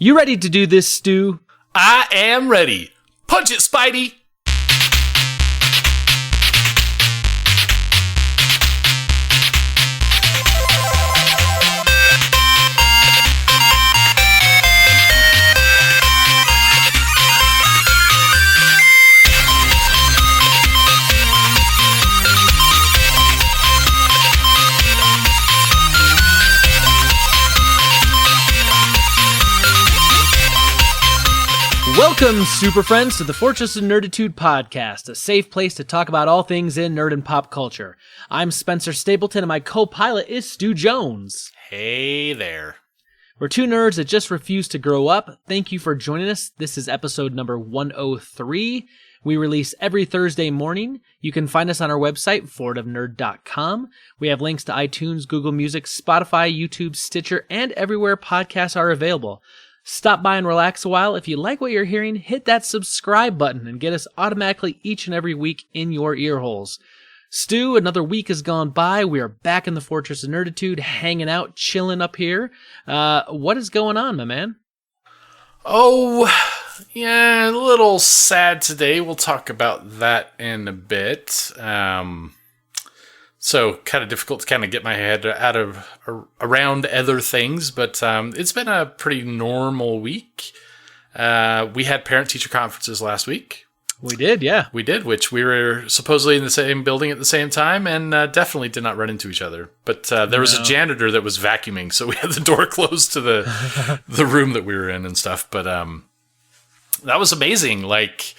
You ready to do this, Stu? I am ready. Punch it, Spidey! Welcome, super friends, to the Fortress of Nerditude podcast, a safe place to talk about all things in nerd and pop culture. I'm Spencer Stapleton, and my co-pilot is Stu Jones. Hey there. We're two nerds that just refuse to grow up. Thank you for joining us. This is episode number 103. We release every Thursday morning. You can find us on our website, fortofnerd.com. We have links to iTunes, Google Music, Spotify, YouTube, Stitcher, and everywhere podcasts are available. Stop by and relax a while. If you like what you're hearing, hit that subscribe button and get us automatically each and every week in your ear holes. Stu, another week has gone by. We are back in the Fortress of Nerditude, hanging out, chilling up here. What is going on, my man? Oh, yeah, a little sad today. We'll talk about that in a bit. So kind of difficult to kind of get my head around other things, but it's been a pretty normal week. We had parent-teacher conferences last week. We did, yeah. We did, which we were supposedly in the same building at the same time and definitely did not run into each other. But there was a janitor that was vacuuming, so we had the door closed to the room that we were in and stuff. But that was amazing. Like,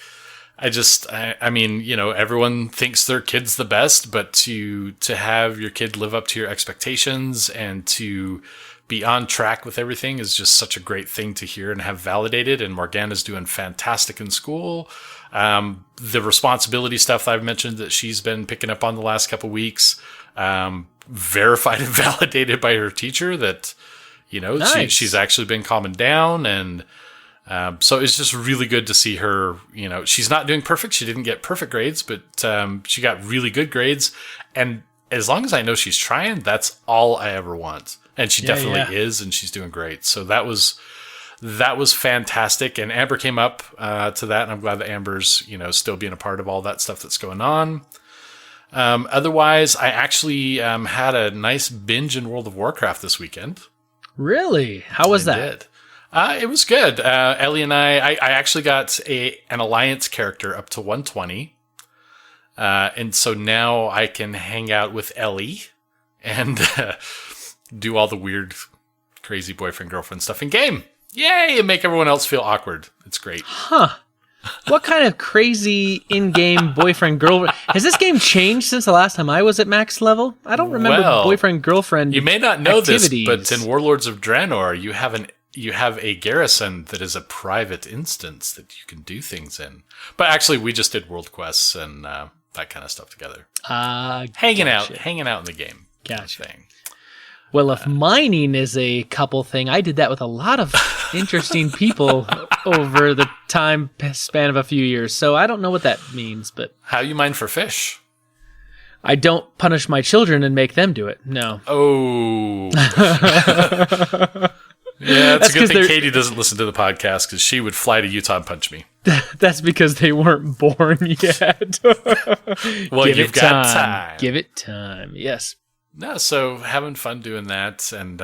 I mean, you know, everyone thinks their kid's the best, but to have your kid live up to your expectations and to be on track with everything is just such a great thing to hear and have validated. And Morgana's doing fantastic in school. The responsibility stuff I've mentioned that she's been picking up on the last couple of weeks, verified and validated by her teacher that, you know, nice. she's actually been calming down. And so it's just really good to see her. You know, she's not doing perfect. She didn't get perfect grades, but she got really good grades. And as long as I know she's trying, that's all I ever want. And she definitely is, and she's doing great. So that was fantastic. And Amber came up to that, and I'm glad that Amber's, you know, still being a part of all that stuff that's going on. Otherwise, I actually had a nice binge in World of Warcraft this weekend. Really? How was that? It was good. Ellie and I actually got an Alliance character up to 120. And so now I can hang out with Ellie and do all the weird, crazy boyfriend-girlfriend stuff in game. Yay! And make everyone else feel awkward. It's great. Huh. What kind of crazy in-game boyfriend-girlfriend? Has this game changed since the last time I was at max level? I don't remember boyfriend-girlfriend. You may not know activities. this, but in Warlords of Draenor, you have a garrison that is a private instance that you can do things in. But actually, we just did world quests and that kind of stuff together. Hanging out in the game. Gotcha. Thing. Well, if mining is a couple thing, I did that with a lot of interesting people over the time span of a few years. So I don't know what that means, but how you mine for fish? I don't punish my children and make them do it. No. Oh. Yeah, it's a good thing Katie doesn't listen to the podcast because she would fly to Utah and punch me. That's because they weren't born yet. Well, you've got time. Give it time. Yes. No, so having fun doing that, and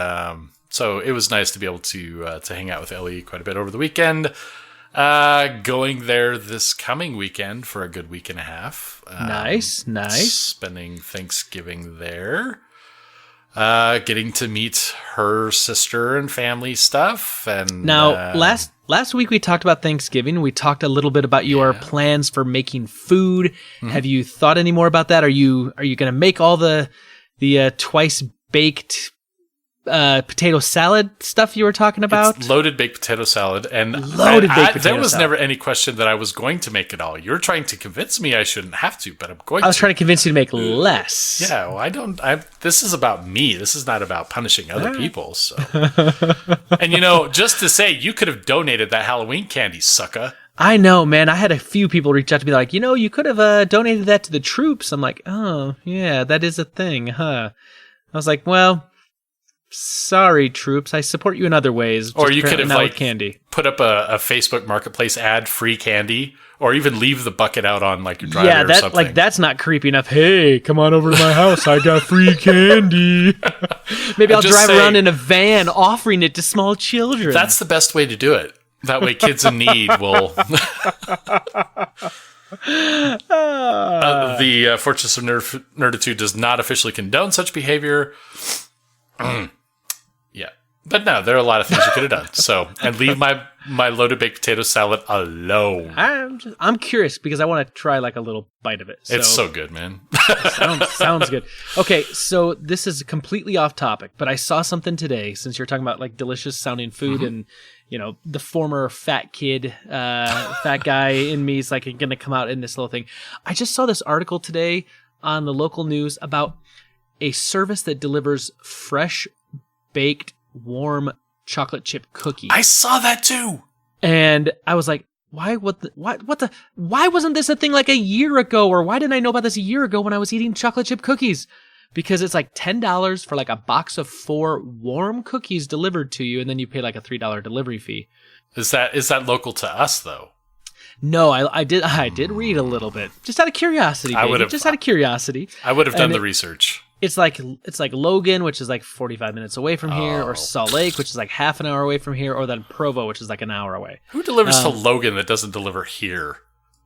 so it was nice to be able to hang out with Ellie quite a bit over the weekend. Going there this coming weekend for a good week and a half. Nice. Spending Thanksgiving there. Getting to meet her sister and family stuff. And now, last week we talked about Thanksgiving. We talked a little bit about your plans for making food. Mm-hmm. Have you thought any more about that? Are you going to make all the twice baked potato salad stuff you were talking about? It's loaded baked potato salad. And there was never any question that I was going to make it all. You're trying to convince me I shouldn't have to, but I'm going to. I was trying to convince you to make less. Yeah, well, this is about me. This is not about punishing other people. So, and just to say, you could have donated that Halloween candy, sucker. I know, man. I had a few people reach out to me like, you could have donated that to the troops. I'm like, oh, yeah, that is a thing, huh? I was like, well, Sorry, troops. I support you in other ways. Or you could have like candy. Put up a Facebook Marketplace ad, free candy, or even leave the bucket out on like your driveway or something. Like that's not creepy enough. Hey, come on over to my house. I got free candy. Maybe I'll drive around in a van offering it to small children. That's the best way to do it. That way, kids in need will. The Fortress of Nerditude does not officially condone such behavior. Yeah. But no, there are a lot of things you could have done. So, and leave my loaded baked potato salad alone. I'm curious because I want to try like a little bite of it. It's so good, man. sounds good. Okay, so this is completely off topic, but I saw something today since you're talking about like delicious sounding food and the former fat guy in me is like going to come out in this little thing. I just saw this article today on the local news about a service that delivers fresh baked warm chocolate chip cookies. I saw that too. And I was like, why wasn't this a thing like a year ago? Or why didn't I know about this a year ago when I was eating chocolate chip cookies? Because it's like $10 for like a box of 4 warm cookies delivered to you, and then you pay like a $3 delivery fee. Is that local to us though? No, I did read a little bit, just out of curiosity. Just out of curiosity. I would have done the research. It's like Logan, which is like 45 minutes away from here, or Salt Lake, which is like half an hour away from here, or then Provo, which is like an hour away. Who delivers to Logan that doesn't deliver here?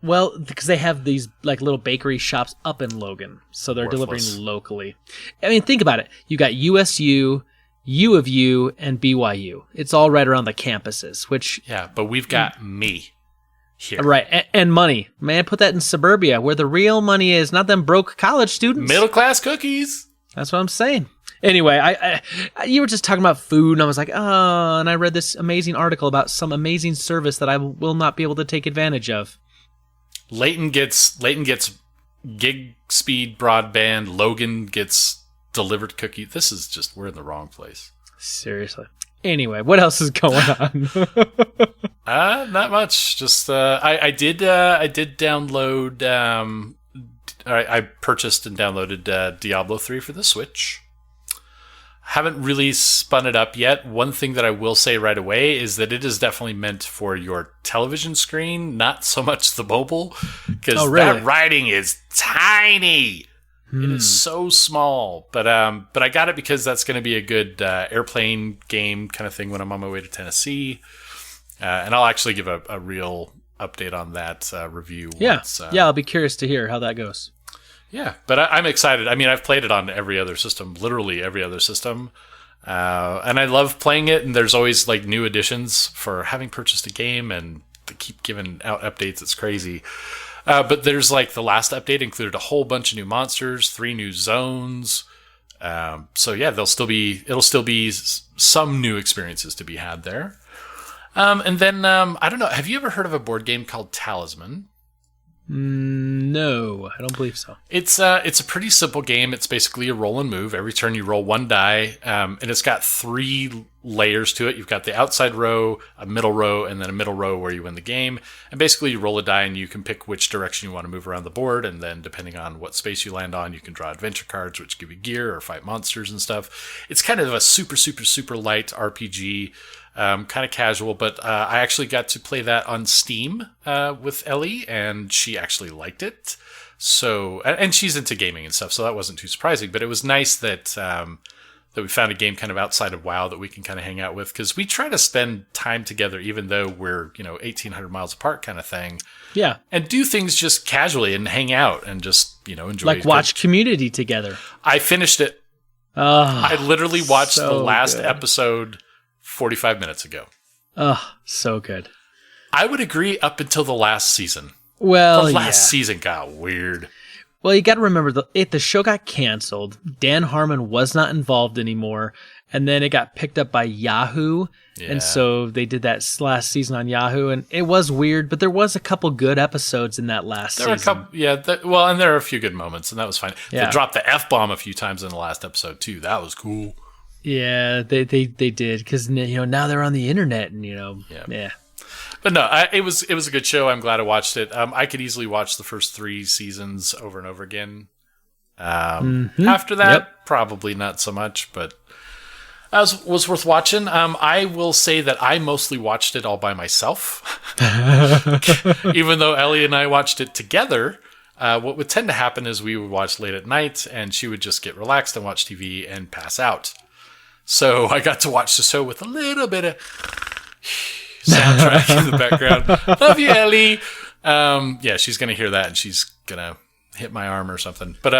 Well, because they have these like little bakery shops up in Logan, so they're delivering locally. I mean, think about it. You got USU, U of U, and BYU. It's all right around the campuses, which... Yeah, but we've got me here. Right, and money. Man, put that in suburbia, where the real money is, not them broke college students. Middle-class cookies. That's what I'm saying. Anyway, I you were just talking about food, and I was like, oh, and I read this amazing article about some amazing service that I will not be able to take advantage of. Layton gets gig speed broadband. Logan gets delivered cookie. This is just, we're in the wrong place. Seriously. Anyway, what else is going on? Not much. Just I did download. I purchased and downloaded Diablo 3 for the Switch. Haven't really spun it up yet. One thing that I will say right away is that it is definitely meant for your television screen, not so much the mobile, because that writing is tiny. It is so small. But I got it because that's going to be a good airplane game kind of thing when I'm on my way to Tennessee. And I'll actually give a real update on that review. Yeah, once, I'll be curious to hear how that goes. Yeah, but I'm excited. I mean, I've played it on every other system, literally every other system. And I love playing it, and there's always like new additions for having purchased a game, and they keep giving out updates. It's crazy. But there's like the last update included a whole bunch of new monsters, 3 new zones. So yeah, it'll still be some new experiences to be had there. And then, I don't know, have you ever heard of a board game called Talisman? No, I don't believe so. It's a pretty simple game. It's basically a roll and move. Every turn you roll 1 die, and it's got 3 layers to it. You've got the outside row, a middle row, and then a middle row where you win the game. And basically you roll a die and you can pick which direction you want to move around the board, and then depending on what space you land on, you can draw adventure cards, which give you gear or fight monsters and stuff. It's kind of a super, super, super light RPG. Kind of casual, but I actually got to play that on Steam with Ellie, and she actually liked it. So, and she's into gaming and stuff, so that wasn't too surprising. But it was nice that that we found a game kind of outside of WoW that we can kind of hang out with, because we try to spend time together, even though we're 1,800 miles apart, kind of thing. Yeah, and do things just casually and hang out and just enjoy. Like watch Community together. I finished it. I literally watched the last episode 45 minutes ago. Oh, so good. I would agree up until the last season. Well, the last season got weird. Well, you got to remember, the show got canceled. Dan Harmon was not involved anymore. And then it got picked up by Yahoo. Yeah. And so they did that last season on Yahoo. And it was weird, but there was a couple good episodes in that last season. And there are a few good moments, and that was fine. Yeah. They dropped the F-bomb a few times in the last episode, too. That was cool. Yeah, they did, because now they're on the internet, and yeah. But no, it was a good show. I'm glad I watched it. I could easily watch the first 3 seasons over and over again. After that, probably not so much. But Was worth watching. I will say that I mostly watched it all by myself. Even though Ellie and I watched it together, what would tend to happen is we would watch late at night, and she would just get relaxed and watch TV and pass out. So I got to watch the show with a little bit of soundtrack in the background. Love you, Ellie. Yeah, she's gonna hear that, and she's gonna hit my arm or something. But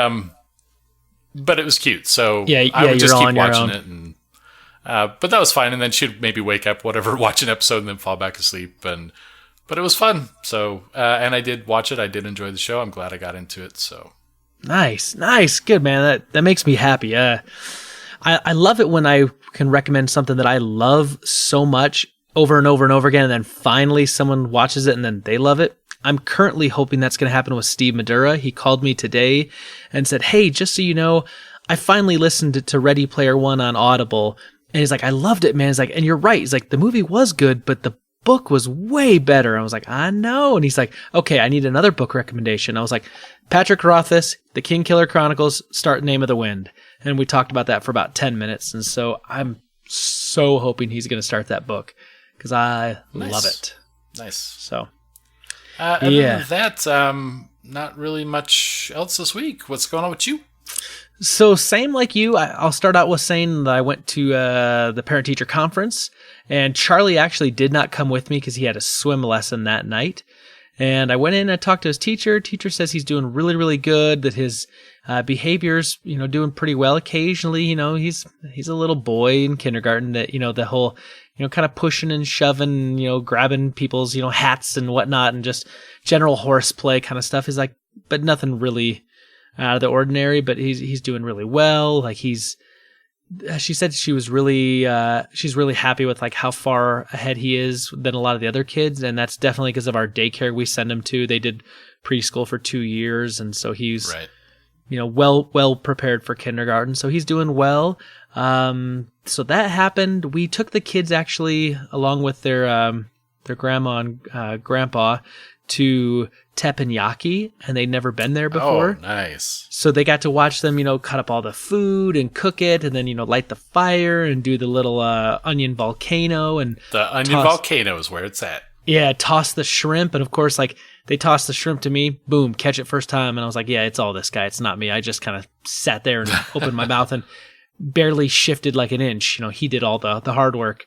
it was cute. So I would just keep watching it, and but that was fine. And then she'd maybe wake up, whatever, watch an episode, and then fall back asleep. But it was fun. So and I did watch it. I did enjoy the show. I'm glad I got into it. So nice, good, man. That makes me happy. I love it when I can recommend something that I love so much over and over and over again, and then finally someone watches it and then they love it. I'm currently hoping that's going to happen with Steve Madura. He called me today and said, "Hey, just so you know, I finally listened to Ready Player One on Audible." And he's like, "I loved it, man." He's like, "And you're right." He's like, "The movie was good, but the book was way better." I was like, "I know." And he's like, "Okay, I need another book recommendation." I was like, Patrick Rothfuss, The King Killer Chronicles, start Name of the Wind. And we talked about that for about 10 minutes. And so I'm so hoping he's going to start that book because I love it. Nice. So, other than that, not really much else this week. What's going on with you? So same like you, I'll start out with saying that I went to the parent-teacher conference, and Charlie actually did not come with me because he had a swim lesson that night. And I went in and talked to his teacher. Teacher says he's doing really, really good, that his behavior's, doing pretty well. Occasionally, he's a little boy in kindergarten that, the whole, kind of pushing and shoving, grabbing people's, hats and whatnot, and just general horseplay kind of stuff. He's like, but nothing really out of the ordinary, but he's doing really well. Like she said she's really happy with like how far ahead he is than a lot of the other kids. And that's definitely because of our daycare we send him to. They did preschool for 2 years. And so he's, right. Well prepared for kindergarten. So he's doing well. So that happened. We took the kids actually along with their grandma and grandpa to teppanyaki, and they'd never been there before. Oh, nice. So they got to watch them, cut up all the food and cook it, and then, light the fire and do the little onion volcano. And the onion volcano is where it's at. Yeah, toss the shrimp. And of course, like, they tossed the shrimp to me, boom, catch it first time. And I was like, yeah, it's all this guy. It's not me. I just kind of sat there and opened my mouth and barely shifted like an inch. He did all the hard work.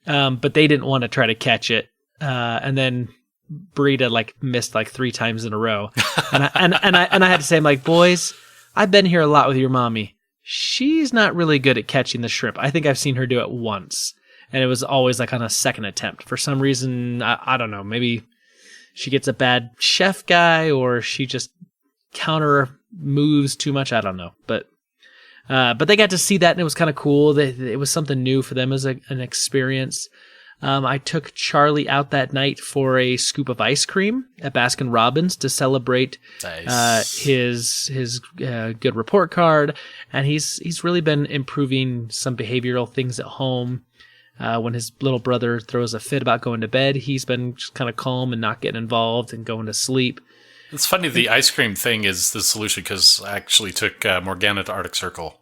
But they didn't want to try to catch it. And then Brita missed 3 times in a row. And I had to say, I'm like, boys, I've been here a lot with your mommy. She's not really good at catching the shrimp. I think I've seen her do it once. And it was always on a second attempt. For some reason, I don't know, maybe she gets a bad chef guy or she just counter moves too much. I don't know. But they got to see that, and it was kind of cool. It was something new for them as an experience. I took Charlie out that night for a scoop of ice cream at Baskin Robbins to celebrate his good report card, and he's really been improving some behavioral things at home. When his little brother throws a fit about going to bed, he's been just kind of calm and not getting involved and going to sleep. It's funny, the ice cream thing is the solution, because I actually took Morgana to Arctic Circle.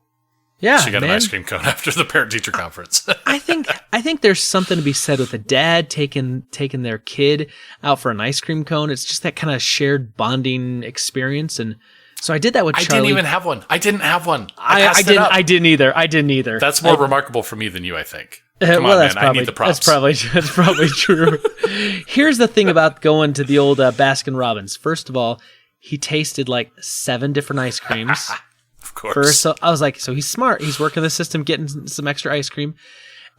Yeah, she got an ice cream cone after the parent-teacher conference. I think there's something to be said with a dad taking their kid out for an ice cream cone. It's just that kind of shared bonding experience, and so I did that with Charlie. I didn't even have one. I didn't have one. I didn't either. That's more remarkable for me than you, I think. Come on, man. I need the props. That's probably true. Here's the thing about going to the old Baskin Robbins. First of all, he tasted 7 different ice creams. Of course. First, so I was like, so he's smart. He's working the system, getting some extra ice cream.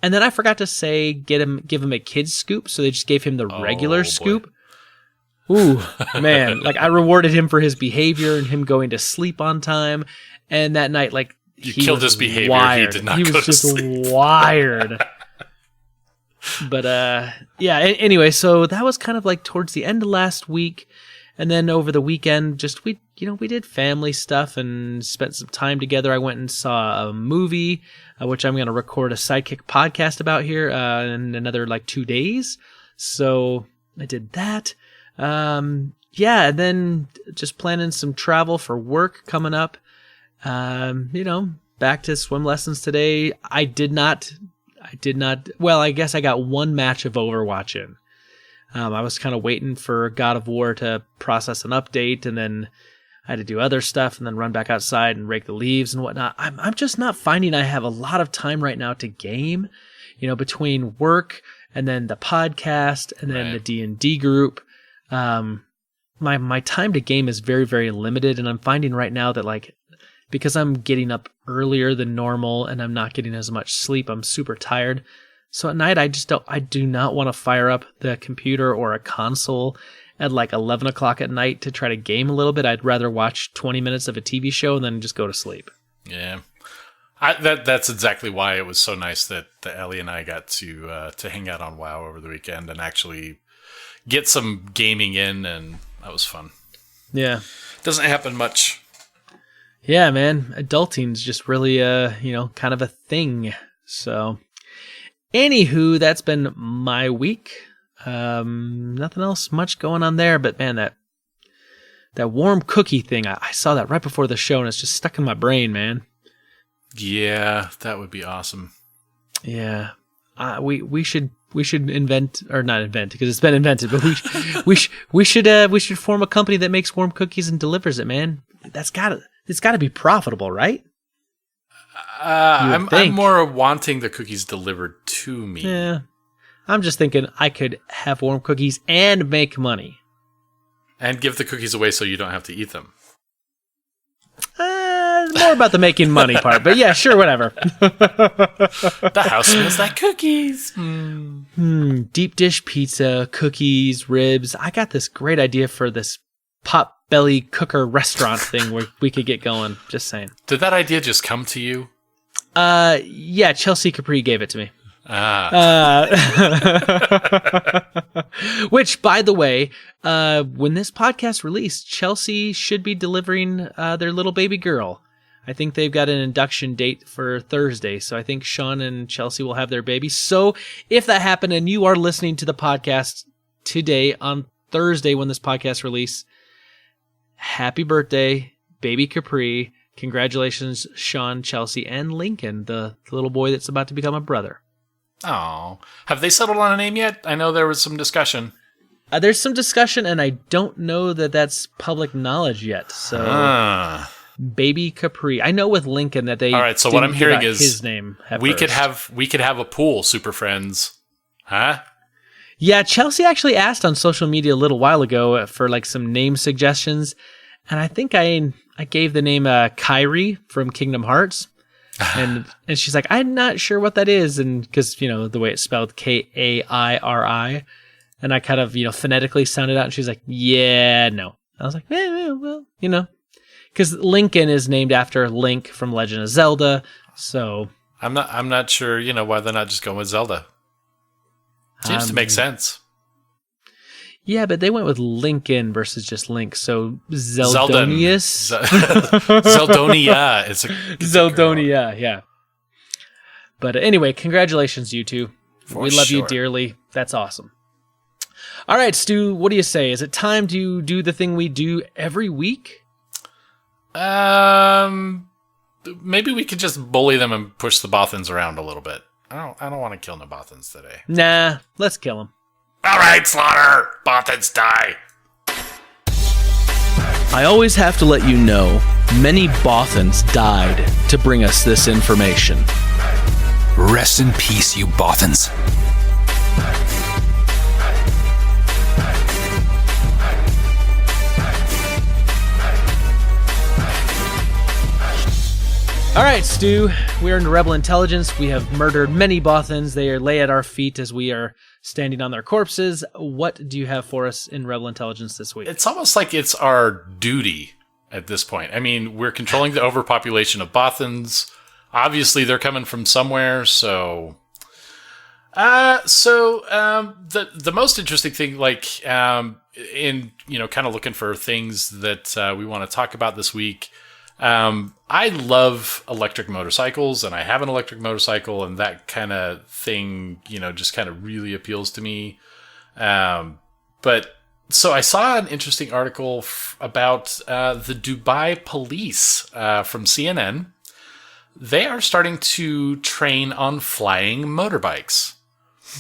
And then I forgot to say, give him a kid's scoop. So they just gave him the regular scoop. Ooh, man. I rewarded him for his behavior and him going to sleep on time. And that night, you killed his behavior. Wired. He did not go to sleep. He was just wired. But, yeah, anyway, so that was kind of towards the end of last week. And then over the weekend, we did family stuff and spent some time together. I went and saw a movie, which I'm going to record a Sidekick podcast about here in another 2 days. So I did that. Yeah, and then just planning some travel for work coming up. back to swim lessons today. I did not. Well, I guess I got one match of Overwatch in. I was kind of waiting for God of War to process an update, and then I had to do other stuff, and then run back outside and rake the leaves and whatnot. I'm just not finding I have a lot of time right now to game, between work and then the podcast and then the D&D group. My time to game is very, very limited, and I'm finding right now that because I'm getting up earlier than normal and I'm not getting as much sleep, I'm super tired. So at night, I do not want to fire up the computer or a console at 11 o'clock at night to try to game a little bit. I'd rather watch 20 minutes of a TV show and then just go to sleep. Yeah. That's exactly why it was so nice that Ellie and I got to hang out on WoW over the weekend and actually get some gaming in, and that was fun. Yeah. Doesn't happen much. Yeah, man. Adulting's just really, kind of a thing. So... Anywho, that's been my week. Nothing else much going on there, but man, that warm cookie thing, I saw that right before the show, and it's just stuck in my brain, man. Yeah, that would be awesome. Yeah, we should invent, or not invent, because it's been invented, but we should form a company that makes warm cookies and delivers it, man. It's got to be profitable, right? I'm more wanting the cookies delivered to me. Yeah. I'm just thinking I could have warm cookies and make money. And give the cookies away so you don't have to eat them. More about the making money part, but yeah, sure, whatever. The house smells like cookies. Deep dish pizza, cookies, ribs. I got this great idea for this Potbelly cooker restaurant thing where we could get going. Just saying. Did that idea just come to you? Yeah, Chelsea Capri gave it to me. Which, by the way, when this podcast released, Chelsea should be delivering their little baby girl. I think they've got an induction date for Thursday, so I think Sean and Chelsea will have their baby. So if that happened and you are listening to the podcast today on Thursday when this podcast release, happy birthday, baby Capri. Congratulations, Sean, Chelsea, and Lincoln, the little boy that's about to become a brother. Oh, have they settled on a name yet? I know there was some discussion. There's some discussion, and I don't know that that's public knowledge yet. So, Baby Capri. I know with Lincoln that they. All right. So what I'm hearing is his name. We could have a pool, Super Friends, huh? Yeah, Chelsea actually asked on social media a little while ago for some name suggestions, and I think I gave the name Kairi from Kingdom Hearts, and she's like, I'm not sure what that is, and because the way it's spelled Kairi, and I kind of phonetically sounded out, and she's like, yeah, no. I was like, well, because Lincoln is named after Link from Legend of Zelda, so I'm not sure why they're not just going with Zelda. Seems to make sense. Yeah, but they went with Lincoln versus just Link, so Zeldonius. Zeldonia. It's Zeldonia, yeah. But anyway, congratulations, you two. We love you dearly. That's awesome. All right, Stu, what do you say? Is it time to do the thing we do every week? Maybe we could just bully them and push the Bothans around a little bit. I don't want to kill no Bothans today. Nah, let's kill them. All right, Slaughter. Bothans die. I always have to let you know, many Bothans died to bring us this information. Rest in peace, you Bothans. All right, Stu, we are in Rebel Intelligence. We have murdered many Bothans. They lay at our feet as we are standing on their corpses. What do you have for us in Rebel Intelligence this week? It's almost like it's our duty at this point. I mean, we're controlling the overpopulation of Bothans. Obviously, they're coming from somewhere, so... The most interesting thing, in, kind of looking for things that we want to talk about this week... I love electric motorcycles, and I have an electric motorcycle, and that kind of thing, just kind of really appeals to me. But so I saw an interesting article about the Dubai police from CNN. they are starting to train on flying motorbikes.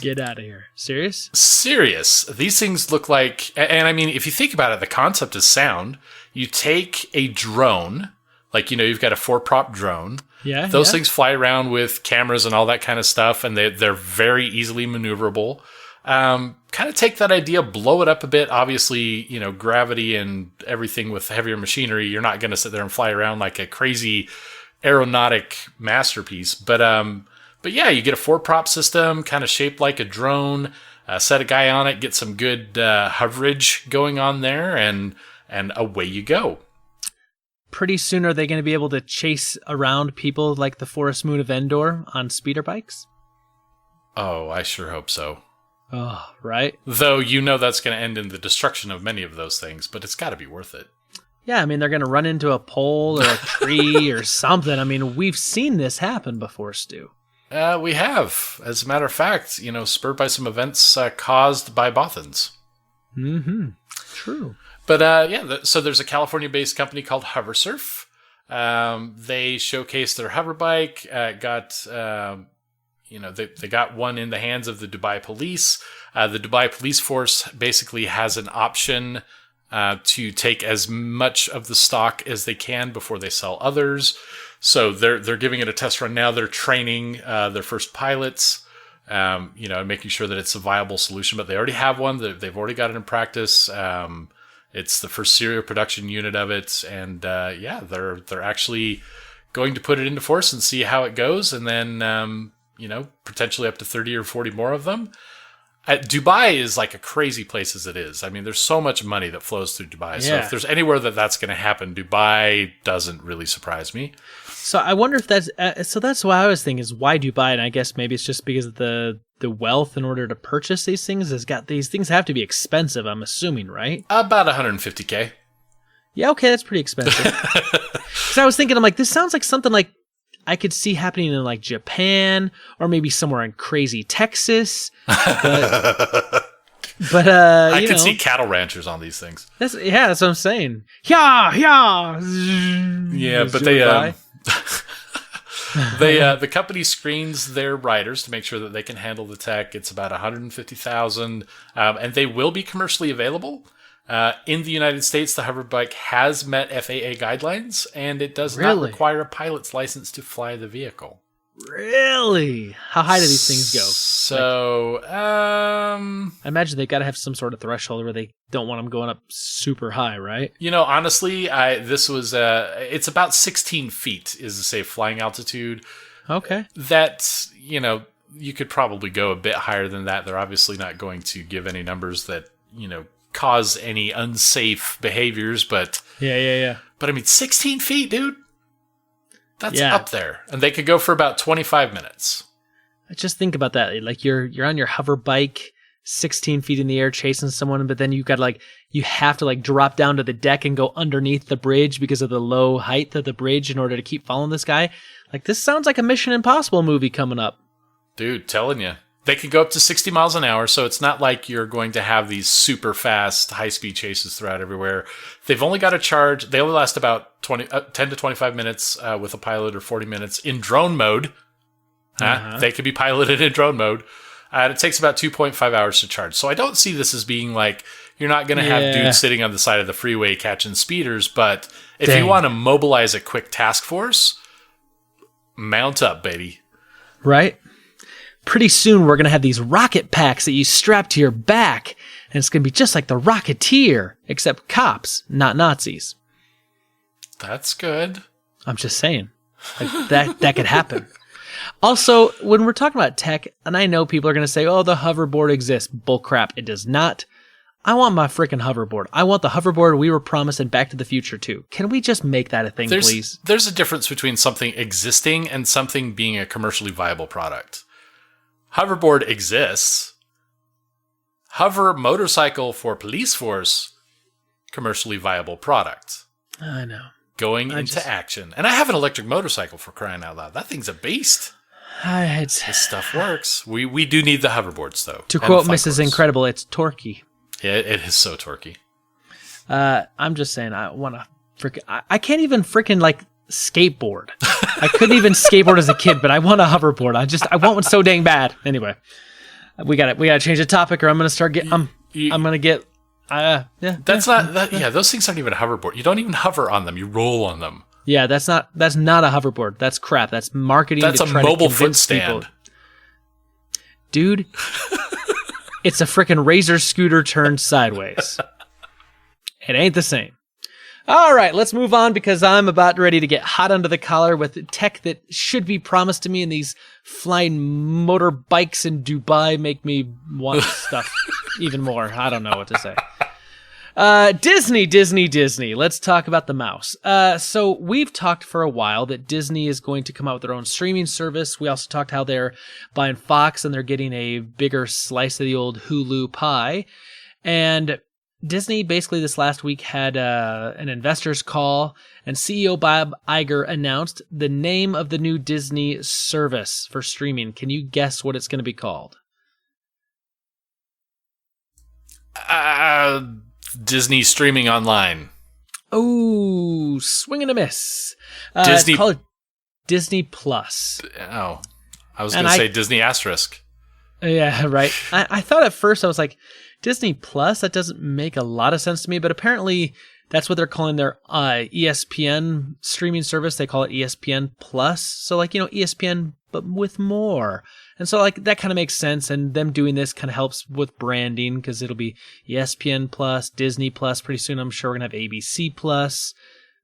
Get out of here. Serious? Serious. These things look like, and I mean, if you think about it, the concept is sound. You take a drone, like, you've got a 4-prop drone. Yeah. Those things fly around with cameras and all that kind of stuff, and they're very easily maneuverable. Kind of take that idea, blow it up a bit. Obviously, gravity and everything with heavier machinery, you're not going to sit there and fly around like a crazy aeronautic masterpiece. But yeah, you get a 4-prop system, kind of shaped like a drone, set a guy on it, get some good hoverage going on there, and away you go. Pretty soon, are they going to be able to chase around people like the Forest Moon of Endor on speeder bikes? Oh, I sure hope so. Oh, right? Though that's going to end in the destruction of many of those things, but it's got to be worth it. Yeah, I mean, they're going to run into a pole or a tree or something. I mean, we've seen this happen before, Stu. We have. As a matter of fact, spurred by some events caused by Bothans. Mm-hmm. True. But so there's a California-based company called HoverSurf. They showcased their hover bike. They got one in the hands of the Dubai police. The Dubai police force basically has an option to take as much of the stock as they can before they sell others. So they're giving it a test run now. They're training their first pilots, and making sure that it's a viable solution. But they already have one. They've already got it in practice. It's the first serial production unit of it, and they're actually going to put it into force and see how it goes, and then potentially up to 30 or 40 more of them. Dubai is like a crazy place as it is. I mean, there's so much money that flows through Dubai. Yeah. So if there's anywhere that's going to happen, Dubai doesn't really surprise me. So I wonder if that's that's why I was thinking is why Dubai, and I guess maybe it's just because of the wealth in order to purchase these things. These things have to be expensive, I'm assuming, right? About $150K. Yeah, okay, that's pretty expensive. Because I was thinking, I'm like, this sounds like something like I could see happening in like Japan or maybe somewhere in crazy Texas. But I can see cattle ranchers on these things. That's what I'm saying. Yeah. But the company screens their riders to make sure that they can handle the tech. It's about $150,000, and they will be commercially available. In the United States, the hover bike has met FAA guidelines, and it does not require a pilot's license to fly the vehicle. Really? How high do these things go? So, I imagine they've got to have some sort of threshold where they don't want them going up super high, right? Honestly, it's about 16 feet is the safe flying altitude. Okay. That's, you could probably go a bit higher than that. They're obviously not going to give any numbers that, cause any unsafe behaviors, but yeah. But I mean, 16 feet, dude. That's up there, and they could go for about 25 minutes. Just think about that. Like you're on your hover bike, 16 feet in the air, chasing someone, but then you have to drop down to the deck and go underneath the bridge because of the low height of the bridge in order to keep following this guy. Like this sounds like a Mission Impossible movie coming up, dude. Telling you. They could go up to 60 miles an hour, so it's not like you're going to have these super fast, high-speed chases throughout everywhere. They've only got a charge. They only last about 10 to 25 minutes with a pilot, or 40 minutes in drone mode. They could be piloted in drone mode. And it takes about 2.5 hours to charge. So I don't see this as being like, you're not going to have dudes sitting on the side of the freeway catching speeders, but if you want to mobilize a quick task force, mount up, baby. Right? Pretty soon, we're going to have these rocket packs that you strap to your back, and it's going to be just like the Rocketeer, except cops, not Nazis. That's good. I'm just saying. That could happen. Also, when we're talking about tech, and I know people are going to say, oh, the hoverboard exists. Bullcrap. It does not. I want my freaking hoverboard. I want the hoverboard we were promised in Back to the Future too. Can we just make that a thing, please? There's a difference between something existing and something being a commercially viable product. Hoverboard exists. Hover motorcycle for police force, commercially viable product. I know. Going into action. And I have an electric motorcycle, for crying out loud. That thing's a beast. This stuff works. We do need the hoverboards, though. To quote Mrs. Incredible, it's torquey. Yeah, it is so torquey. I'm just saying, I want to freaking... I can't even freaking, skateboard. I couldn't even skateboard as a kid, but I want a hoverboard. I want one so dang bad. Anyway, we got to change the topic, or I'm gonna start get. I'm gonna get. Yeah. Those things aren't even a hoverboard. You don't even hover on them. You roll on them. Yeah, that's not a hoverboard. That's crap. That's marketing. That's to a try mobile to foot stand. People. Dude, it's a freaking Razor scooter turned sideways. It ain't the same. All right, let's move on because I'm about ready to get hot under the collar with tech that should be promised to me, and these flying motorbikes in Dubai make me want stuff even more. I don't know what to say. Disney. Let's talk about the mouse. So we've talked for a while that Disney is going to come out with their own streaming service. We also talked how they're buying Fox and they're getting a bigger slice of the old Hulu pie. And Disney basically this last week had an investors call, and CEO Bob Iger announced the name of the new Disney service for streaming. Can you guess what it's going to be called? Disney streaming online. Oh, swing and a miss. Disney. Call it Disney Plus. Oh, I was going to say Disney asterisk. Yeah, right. I thought at first, I was like, Disney Plus? That doesn't make a lot of sense to me, but apparently that's what they're calling their ESPN streaming service. They call it ESPN Plus. So like, ESPN, but with more. And so like that kind of makes sense. And them doing this kind of helps with branding because it'll be ESPN Plus, Disney Plus. Pretty soon, I'm sure we're going to have ABC Plus,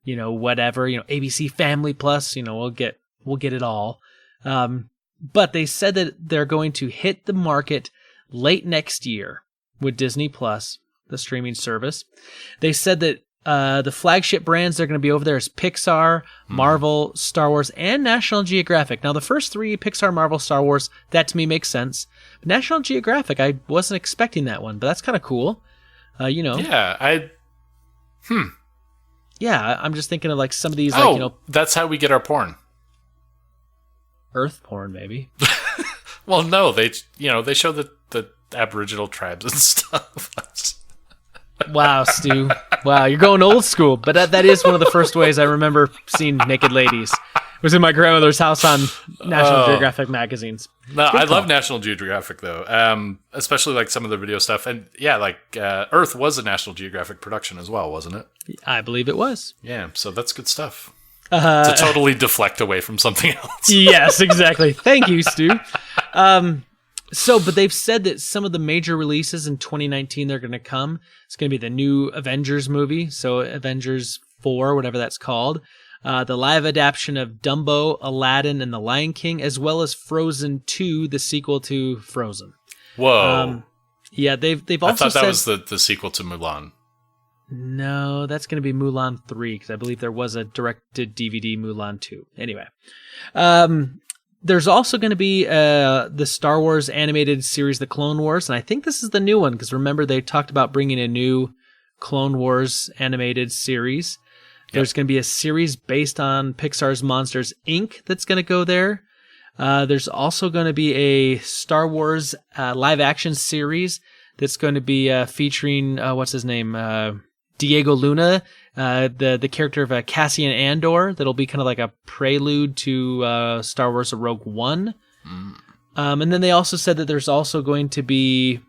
whatever, ABC Family Plus, we'll get it all. But they said that they're going to hit the market late next year with Disney Plus, the streaming service. They said that the flagship brands they're going to be over there is Pixar, Marvel, Star Wars, and National Geographic. Now, the first three, Pixar, Marvel, Star Wars, that to me makes sense. But National Geographic, I wasn't expecting that one, but that's kind of cool. Yeah, Yeah, I'm just thinking of like some of these, that's how we get our porn. Earth porn, maybe. Well, no, they show the Aboriginal tribes and stuff. Wow, Stu. Wow, you're going old school. But that is one of the first ways I remember seeing naked ladies. It was in my grandmother's house on National Geographic magazines. No, I love National Geographic, though, especially like some of the video stuff. And yeah, like Earth was a National Geographic production as well, wasn't it? I believe it was. Yeah, so that's good stuff. To totally deflect away from something else. Yes, exactly. Thank you, Stu. But they've said that some of the major releases in 2019 they're going to come. It's going to be the new Avengers movie, so Avengers 4, whatever that's called. The live adaptation of Dumbo, Aladdin, and The Lion King, as well as Frozen 2, the sequel to Frozen. Whoa. Yeah, they've also said... I thought that was the sequel to Mulan. No, that's going to be Mulan 3, because I believe there was a direct-to-DVD Mulan 2. Anyway. There's also going to be the Star Wars animated series, The Clone Wars, and I think this is the new one, because remember they talked about bringing a new Clone Wars animated series. Yep. There's going to be a series based on Pixar's Monsters, Inc. that's going to go there. There's also going to be a Star Wars live-action series that's going to be featuring, what's his name, Diego Luna, the character of Cassian Andor. That'll be kind of like a prelude to Star Wars Rogue One. And then they also said that there's also going to be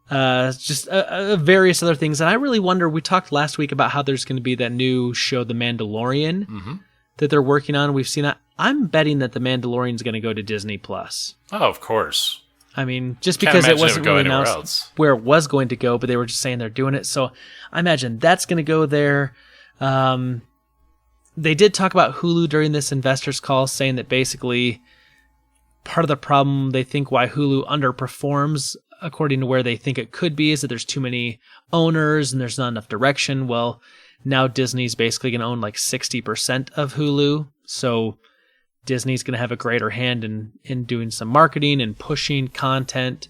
just various other things. And I really wonder, we talked last week about how there's going to be that new show, The Mandalorian, that they're working on. We've seen that. I'm betting that The Mandalorian is going to go to Disney Plus. Oh, of course. I mean, just because it wasn't really announced where it was going to go, but they were just saying they're doing it. So I imagine that's going to go there. They did talk about Hulu during this investors call, saying that basically part of the problem they think why Hulu underperforms, according to where they think it could be, is that there's too many owners and there's not enough direction. Well, now Disney's basically going to own like 60% of Hulu. So Disney's going to have a greater hand in doing some marketing and pushing content.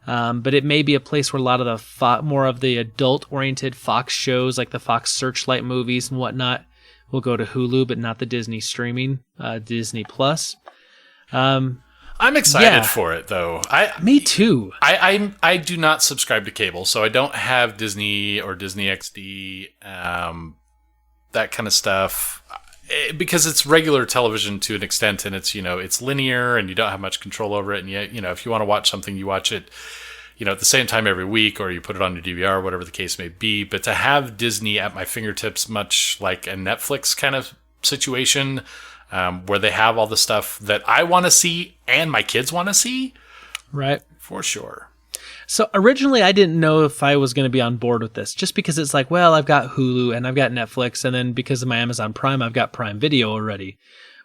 But it may be a place where a lot of the more of the adult-oriented Fox shows, like the Fox Searchlight movies and whatnot, will go to Hulu, but not the Disney streaming, Disney Plus. I'm excited for it, though. Me too. I do not subscribe to cable, so I don't have Disney or Disney XD, that kind of stuff. because it's regular television to an extent, and it's, it's linear, and you don't have much control over it. And yet, if you want to watch something, you watch it, at the same time every week, or you put it on your DVR, whatever the case may be. But to have Disney at my fingertips, much like a Netflix kind of situation, where they have all the stuff that I want to see and my kids want to see, right? For sure. So originally I didn't know if I was going to be on board with this, just because it's like, well, I've got Hulu and I've got Netflix, and then because of my Amazon Prime, I've got Prime Video already.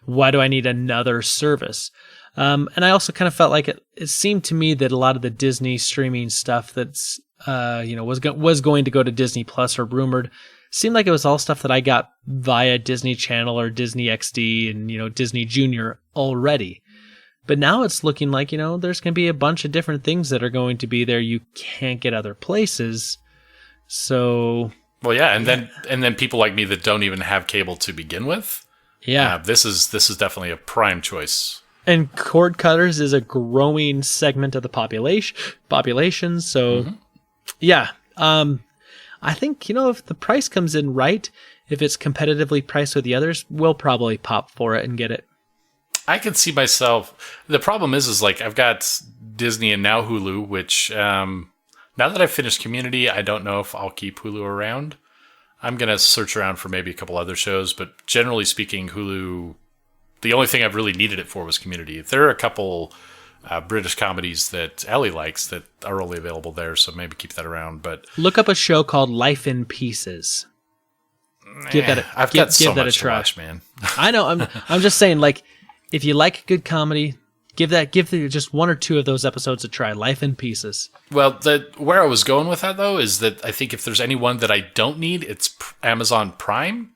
Why do I need another service? And I also kind of felt like it seemed to me that a lot of the Disney streaming stuff that's, was going to go to Disney Plus or rumored, seemed like it was all stuff that I got via Disney Channel or Disney XD and, Disney Junior already. But now it's looking like, there's going to be a bunch of different things that are going to be there you can't get other places. So, well, yeah, and then people like me that don't even have cable to begin with. Yeah, this is definitely a prime choice. And cord cutters is a growing segment of the population. So, yeah, I think, if the price comes in right, if it's competitively priced with the others, we'll probably pop for it and get it. I could see myself. The problem is like I've got Disney and now Hulu, which now that I've finished Community, I don't know if I'll keep Hulu around. I'm going to search around for maybe a couple other shows, but generally speaking, Hulu, the only thing I've really needed it for was Community. There are a couple British comedies that Ellie likes that are only available there, so maybe keep that around. But look up a show called Life in Pieces. Give that a try. To watch, man. I know. I'm just saying, like, if you like good comedy, give just one or two of those episodes a try. Life in Pieces. Well, where I was going with that, though, is that I think if there's any one that I don't need, it's Amazon Prime.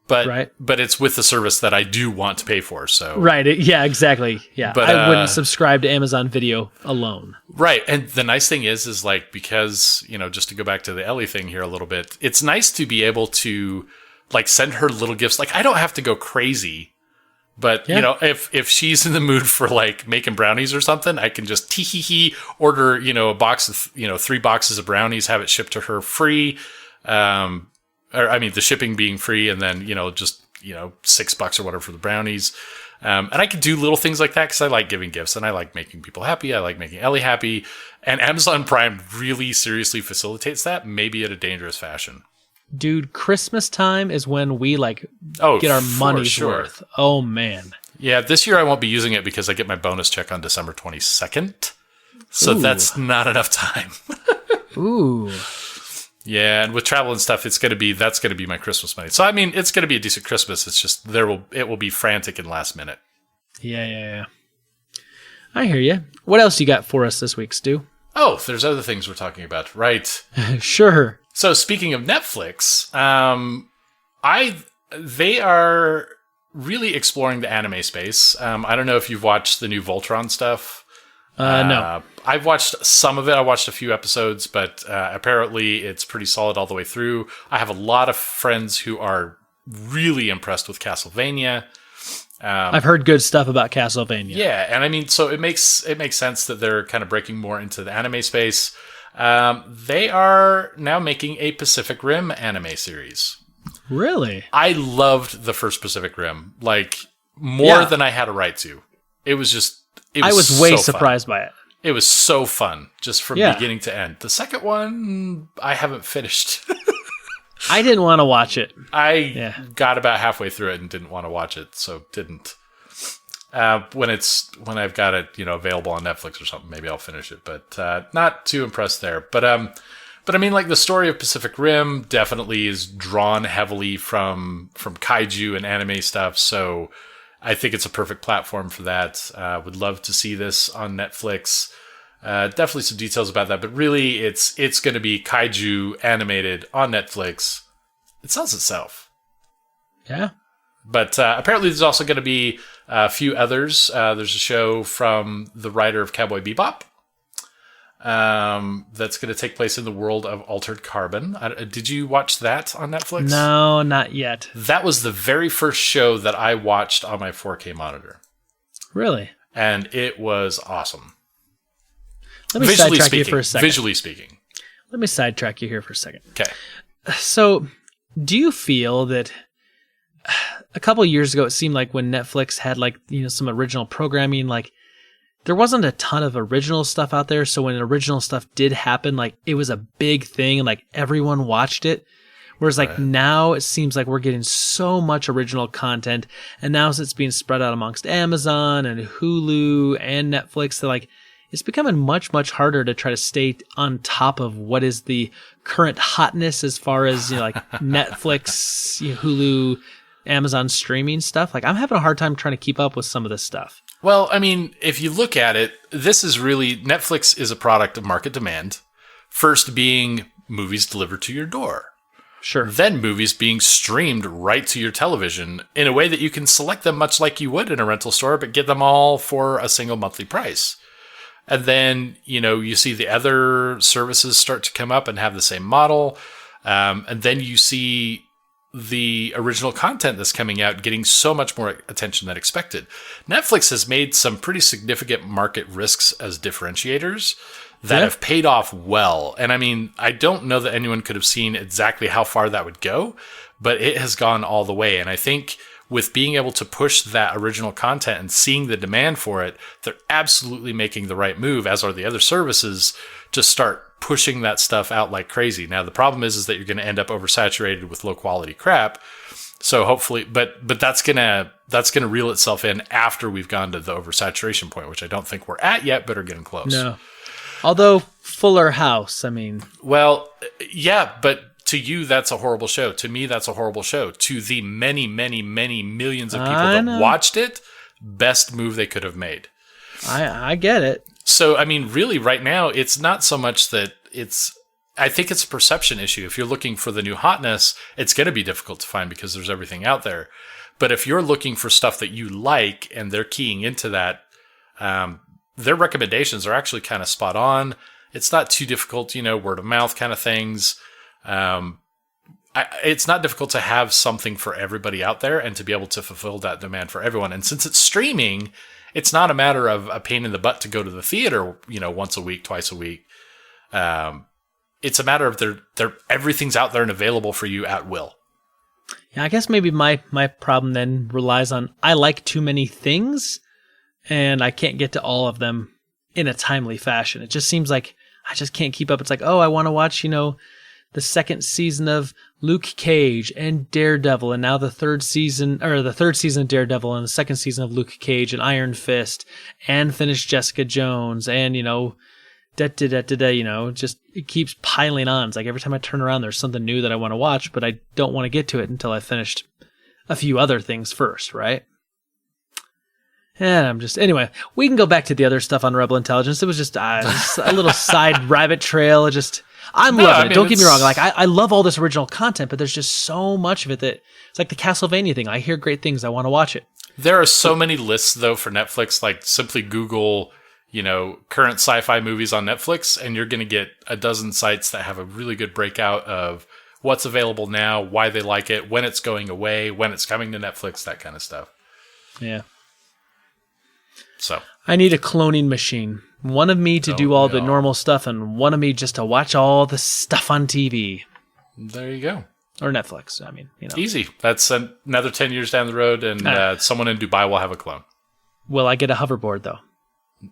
But it's with the service that I do want to pay for. So right, yeah, exactly. Yeah, but, I wouldn't subscribe to Amazon Video alone. Right, and the nice thing is like, because just to go back to the Ellie thing here a little bit, it's nice to be able to like send her little gifts. Like I don't have to go crazy. But, if she's in the mood for, like, making brownies or something, I can just order, a box of, 3 boxes of brownies, have it shipped to her free. The shipping being free, and then, just, $6 or whatever for the brownies. And I can do little things like that because I like giving gifts and I like making people happy. I like making Ellie happy. And Amazon Prime really seriously facilitates that, maybe at a dangerous fashion. Dude, Christmas time is when we get our money's worth. Oh, man. Yeah, this year I won't be using it because I get my bonus check on December 22nd. So that's not enough time. Ooh. Yeah, and with travel and stuff, that's going to be my Christmas money. So, it's going to be a decent Christmas. It's just it will be frantic and last minute. Yeah. I hear you. What else you got for us this week, Stu? Oh, there's other things we're talking about. Right. Sure. So speaking of Netflix, they are really exploring the anime space. I don't know if you've watched the new Voltron stuff. No. I've watched some of it. I watched a few episodes, but apparently it's pretty solid all the way through. I have a lot of friends who are really impressed with Castlevania. I've heard good stuff about Castlevania. Yeah, and so it makes sense that they're kind of breaking more into the anime space. They are now making a Pacific Rim anime series. Really? I loved the first Pacific Rim, more than I had a right to. I was way surprised by it. It was so fun, just from beginning to end. The second one, I haven't finished. I didn't want to watch it. I got about halfway through it and didn't want to watch it, so didn't. When I've got it, available on Netflix or something, maybe I'll finish it. But not too impressed there. But the story of Pacific Rim definitely is drawn heavily from kaiju and anime stuff. So I think it's a perfect platform for that. Would love to see this on Netflix. Definitely some details about that, but really it's going to be kaiju animated on Netflix. It sells itself. Yeah. But apparently there's also going to be a few others. There's a show from the writer of Cowboy Bebop that's going to take place in the world of Altered Carbon. Did you watch that on Netflix? No, not yet. That was the very first show that I watched on my 4K monitor. Really? And it was awesome. Let me sidetrack you for a second. Visually speaking. Let me sidetrack you here for a second. Okay. So, do you feel that a couple of years ago, it seemed like when Netflix had like, some original programming, like there wasn't a ton of original stuff out there. So when original stuff did happen, like it was a big thing and like everyone watched it. Whereas like now it seems like we're getting so much original content, and now as it's being spread out amongst Amazon and Hulu and Netflix, that like it's becoming much, much harder to try to stay on top of what is the current hotness as far as, like Netflix, Hulu, Amazon streaming stuff. Like I'm having a hard time trying to keep up with some of this stuff. Well, I mean, if you look at it, this is really, Netflix is a product of market demand. First being movies delivered to your door. Sure. Then movies being streamed right to your television in a way that you can select them much like you would in a rental store, but get them all for a single monthly price. And then, you see the other services start to come up and have the same model. And then you see the original content that's coming out getting so much more attention than expected. Netflix has made some pretty significant market risks as differentiators that have paid off well. And I mean, I don't know that anyone could have seen exactly how far that would go, but it has gone all the way. And I think with being able to push that original content and seeing the demand for it, they're absolutely making the right move, as are the other services, to start pushing that stuff out like crazy. Now, the problem is that you're going to end up oversaturated with low quality crap. So hopefully, but that's gonna reel itself in after we've gone to the oversaturation point, which I don't think we're at yet, but are getting close. No. Although Fuller House, I mean. Well, yeah, but to you, that's a horrible show. To me, that's a horrible show. To the many, many, many millions of people that watched it, best move they could have made. I get it. So, I mean, really, right now, it's not so much that I think it's a perception issue. If you're looking for the new hotness, it's going to be difficult to find because there's everything out there. But if you're looking for stuff that you like and they're keying into that, their recommendations are actually kind of spot on. It's not too difficult, word of mouth kind of things. It's not difficult to have something for everybody out there and to be able to fulfill that demand for everyone. And since it's streaming, it's not a matter of a pain in the butt to go to the theater, once a week, twice a week. It's a matter of everything's out there and available for you at will. Yeah, I guess maybe my problem then relies on I like too many things, and I can't get to all of them in a timely fashion. It just seems like I just can't keep up. It's like, oh, I want to watch, the second season of Luke Cage and Daredevil, and now the third season of Daredevil and the second season of Luke Cage and Iron Fist, and finish Jessica Jones, and just it keeps piling on. It's like every time I turn around, there's something new that I want to watch, but I don't want to get to it until I finished a few other things first, right? And anyway, we can go back to the other stuff on Rebel Intelligence. It was just a little side rabbit trail. I'm loving it. Don't get me wrong. Like I love all this original content, but there's just so much of it that it's like the Castlevania thing. I hear great things. I want to watch it. There are so many lists though for Netflix. Like simply Google, current sci-fi movies on Netflix, and you're going to get a dozen sites that have a really good breakout of what's available now, why they like it, when it's going away, when it's coming to Netflix, that kind of stuff. Yeah. So I need a cloning machine. One of me to do all the normal stuff, and one of me just to watch all the stuff on TV. There you go. Or Netflix. I mean, Easy. That's another 10 years down the road, and someone in Dubai will have a clone. Will I get a hoverboard, though?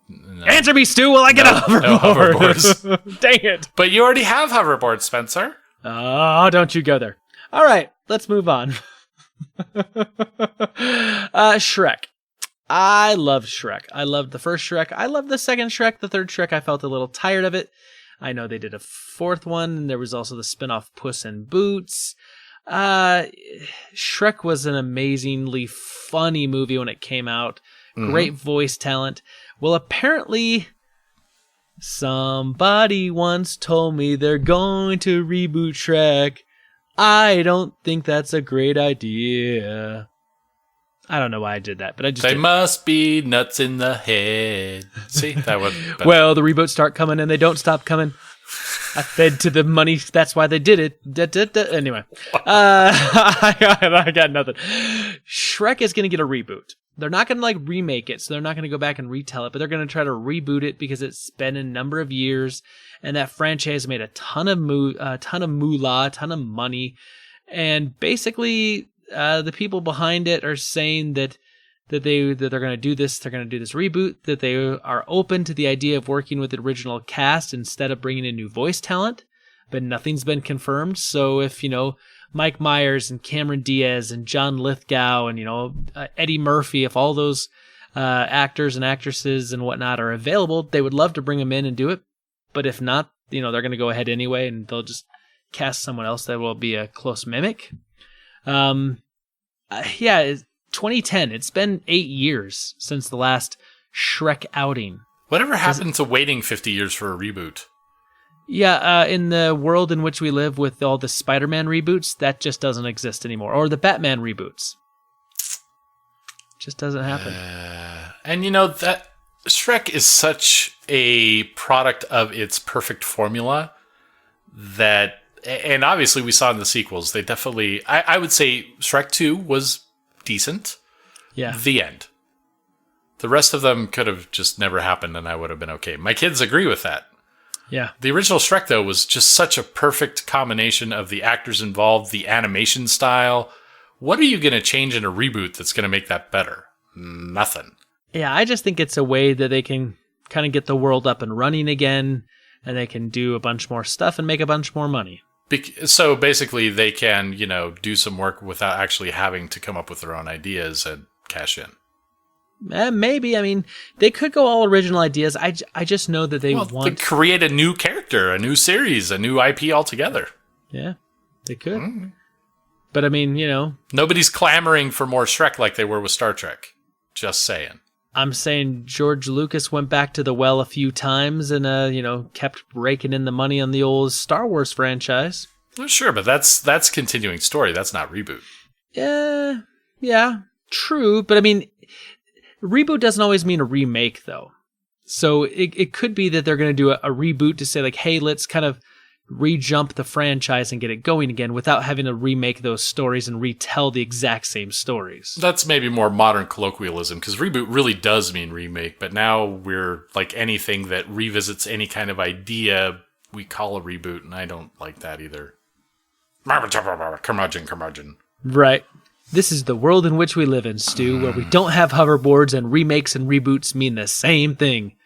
No. Answer me, Stu. Will I get a hoverboard? No hoverboards. Dang it. But you already have hoverboards, Spencer. Oh, don't you go there. All right, let's move on. Shrek. I loved Shrek. I loved the first Shrek. I loved the second Shrek. The third Shrek, I felt a little tired of it. I know they did a fourth one, and there was also the spin-off Puss in Boots. Shrek was an amazingly funny movie when it came out. Great voice talent. Well, apparently, somebody once told me they're going to reboot Shrek. I don't think that's a great idea. I don't know why I did that, but I just They must be nuts in the head. See, that would... Well, the reboots start coming and they don't stop coming. I fed to the money. That's why they did it. Anyway, I got nothing. Shrek is going to get a reboot. They're not going to remake it, so they're not going to go back and retell it, but they're going to try to reboot it because it's been a number of years, and that franchise made a ton of moolah, a ton of money, and basically the people behind it are saying that they're going to do this. They're going to do this reboot. That they are open to the idea of working with the original cast instead of bringing in new voice talent. But nothing's been confirmed. So if Mike Myers and Cameron Diaz and John Lithgow and Eddie Murphy, if all those actors and actresses and whatnot are available, they would love to bring them in and do it. But if not, they're going to go ahead anyway, and they'll just cast someone else that will be a close mimic. 2010. It's been 8 years since the last Shrek outing. Whatever happened to waiting 50 years for a reboot? Yeah, in the world in which we live with all the Spider-Man reboots, that just doesn't exist anymore. Or the Batman reboots. Just doesn't happen. And that Shrek is such a product of its perfect formula that, and obviously we saw in the sequels, they definitely, I would say Shrek 2 was decent. Yeah. The end. The rest of them could have just never happened and I would have been okay. My kids agree with that. Yeah. The original Shrek, though, was just such a perfect combination of the actors involved, the animation style. What are you going to change in a reboot that's going to make that better? Nothing. Yeah, I just think it's a way that they can kind of get the world up and running again, and they can do a bunch more stuff and make a bunch more money. So basically they can, do some work without actually having to come up with their own ideas and cash in. Maybe. I mean, they could go all original ideas. I just know that they want to create a new character, a new series, a new IP altogether. Yeah, they could. Mm. But I mean, nobody's clamoring for more Shrek like they were with Star Trek. Just saying. I'm saying George Lucas went back to the well a few times and, kept raking in the money on the old Star Wars franchise. Well, sure, but that's continuing story. That's not reboot. Yeah, true. But I mean, reboot doesn't always mean a remake, though. So it could be that they're going to do a reboot to say, like, hey, let's kind of re-jump the franchise and get it going again without having to remake those stories and retell the exact same stories. That's maybe more modern colloquialism, because reboot really does mean remake, but now we're like anything that revisits any kind of idea, we call a reboot, and I don't like that either. Curmudgeon. Right. This is the world in which we live in, Stu, where we don't have hoverboards and remakes and reboots mean the same thing.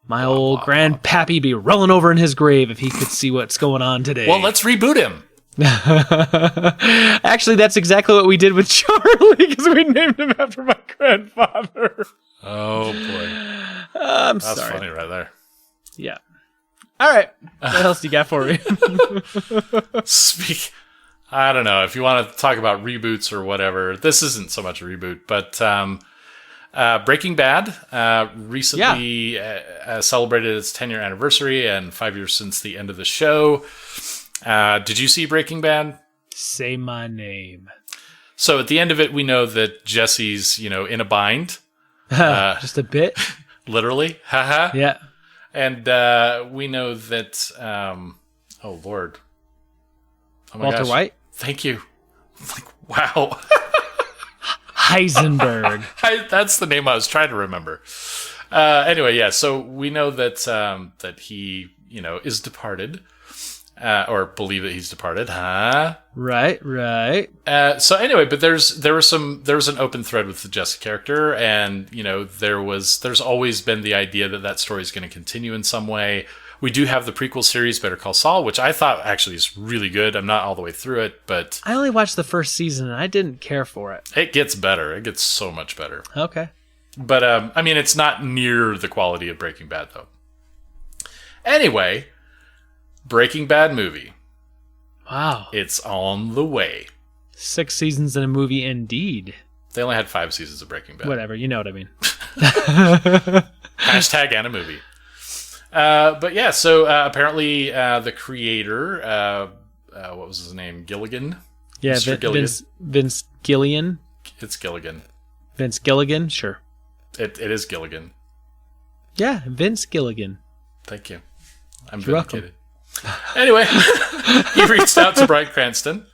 My old grandpappy be rolling over in his grave if he could see what's going on today. Well, let's reboot him. Actually, that's exactly what we did with Charlie, because we named him after my grandfather. Oh, boy. That's sorry. That's funny right there. Yeah. All right. What else do you got for me? I don't know. If you want to talk about reboots or whatever, this isn't so much a reboot, but Breaking Bad recently celebrated its 10-year anniversary and 5 years since the end of the show. Did you see Breaking Bad? Say my name. So at the end of it, we know that Jesse's, in a bind. Just a bit? Literally. Haha. Yeah. And we know that, oh, Lord. Oh my Walter gosh. White? Thank you. Wow. Heisenberg. That's the name I was trying to remember. Anyway, yeah. So we know that that he, is departed, or believe that he's departed. Huh? Right. So anyway, but there was an open thread with the Jesse character, and there's always been the idea that story is going to continue in some way. We do have the prequel series, Better Call Saul, which I thought actually is really good. I'm not all the way through it, but I only watched the first season and I didn't care for it. It gets better. It gets so much better. Okay. But, I mean, it's not near the quality of Breaking Bad, though. Anyway, Breaking Bad movie. Wow. It's on the way. 6 seasons in a movie, indeed. They only had 5 seasons of Breaking Bad. Whatever, you know what I mean. Hashtag and a movie. But yeah, so apparently the creator, what was his name? Gilligan? Yeah, Gilligan. Vince Gilligan. It's Gilligan. Vince Gilligan, sure. It is Gilligan. Yeah, Vince Gilligan. Thank you. I'm You're vindicated. Anyway, he reached out to Bryan Cranston,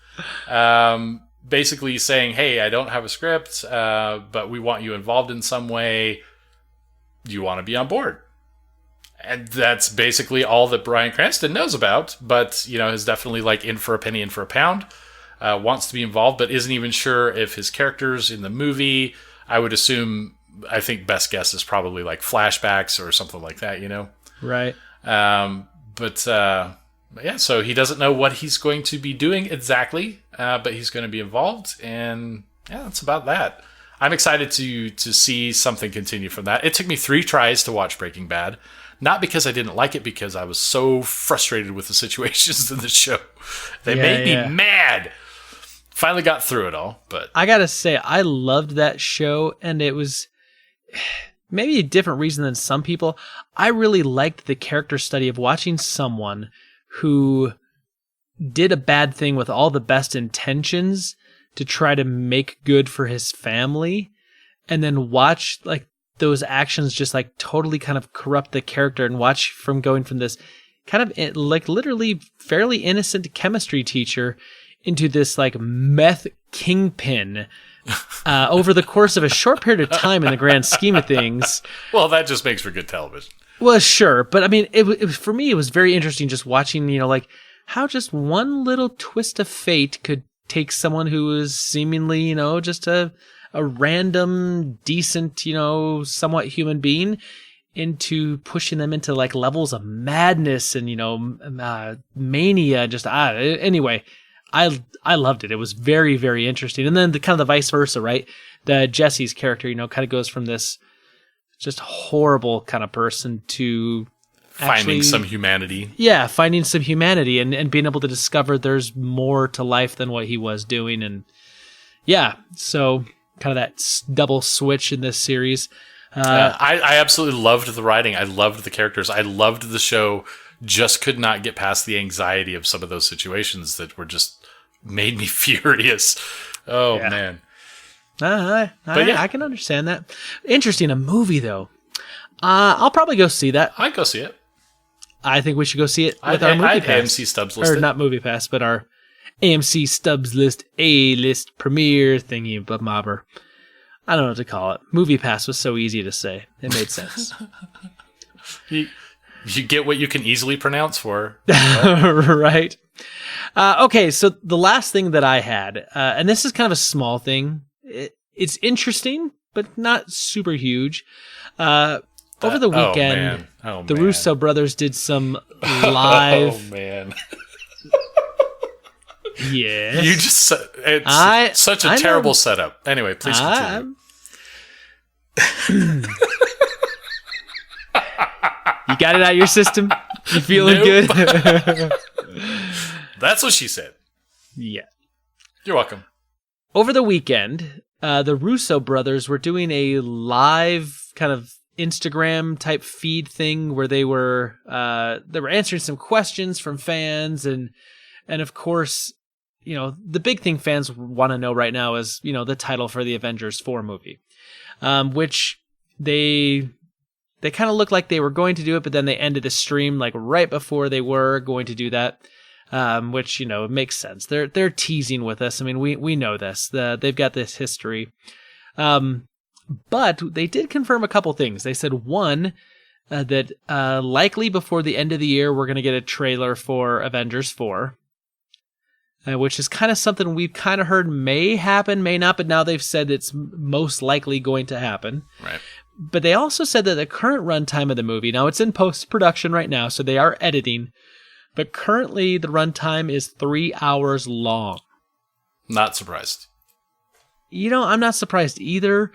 basically saying, hey, I don't have a script, but we want you involved in some way. Do you want to be on board? And that's basically all that Bryan Cranston knows about, but, is definitely like in for a penny, in for a pound. wants to be involved, but isn't even sure if his character's in the movie. I think best guess is probably like flashbacks or something like that, Right. So he doesn't know what he's going to be doing exactly, but he's going to be involved, and yeah, that's about that. I'm excited to see something continue from that. It took me 3 tries to watch Breaking Bad, not because I didn't like it, because I was so frustrated with the situations in the show. They made me mad. Finally got through it all, but I gotta say, I loved that show, and it was maybe a different reason than some people. I really liked the character study of watching someone who did a bad thing with all the best intentions to try to make good for his family, and then watch like those actions just like totally kind of corrupt the character, and watch from going from this kind of like literally fairly innocent chemistry teacher into this like meth kingpin over the course of a short period of time in the grand scheme of things. Well, that just makes for good television. Well, sure. But I mean, it was, for me, it was very interesting just watching, like how just one little twist of fate could take someone who is seemingly, just a random, decent, somewhat human being into pushing them into like levels of madness and, mania. Anyway, I loved it. It was very, very interesting. And then the kind of the vice versa, right? The Jesse's character, kind of goes from this just horrible kind of person to finding some humanity. Yeah, finding some humanity and being able to discover there's more to life than what he was doing. And yeah, so kind of that double switch in this series. I absolutely loved the writing. I loved the characters. I loved the show. Just could not get past the anxiety of some of those situations that were just made me furious. Oh, yeah. Man. I can understand that. Interesting. A movie, though. I'll probably go see that. I'd go see it. I think we should go see it with our Movie Pass. AMC Stubs list. Or not Movie Pass, but our AMC Stubs list, A-list, premiere thingy, but mobber. I don't know what to call it. Movie Pass was so easy to say. It made sense. You get what you can easily pronounce for. Right. Okay, so the last thing that I had, and this is kind of a small thing. It's interesting, but not super huge. Over the weekend, the Russo brothers did some live... Oh, man. Yes. You just... It's such a terrible setup. Anyway, please continue. You got it out of your system? You feeling good? That's what she said. Yeah. You're welcome. Over the weekend, the Russo brothers were doing a live kind of Instagram type feed thing where they were answering some questions from fans, and of course, the big thing fans want to know right now is, the title for the Avengers 4 movie, which they kind of looked like they were going to do it, but then they ended the stream like right before they were going to do that, which, it makes sense. They're teasing with us. I mean, we know this. They've got this history. But they did confirm a couple things. They said, one, that likely before the end of the year, we're going to get a trailer for Avengers 4, which is kind of something we've kind of heard may happen, may not, but now they've said it's most likely going to happen. Right. But they also said that the current runtime of the movie, now it's in post-production right now, so they are editing, but currently the runtime is 3 hours long. Not surprised. I'm not surprised either.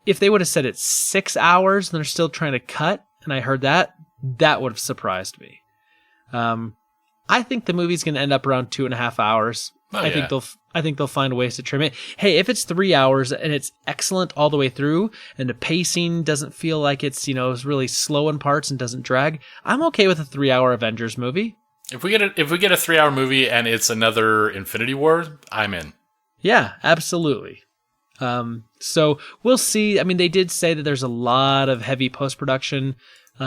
If they would have said it's 6 hours and they're still trying to cut, and I heard that would have surprised me. I think the movie's going to end up around 2.5 hours. I think they'll find ways to trim it. Hey, if it's 3 hours and it's excellent all the way through, and the pacing doesn't feel like it's it's really slow in parts and doesn't drag, I'm okay with a 3 hour Avengers movie. If we get a 3 hour movie and it's another Infinity War, I'm in. Yeah, absolutely. So we'll see. I mean, they did say that there's a lot of heavy post-production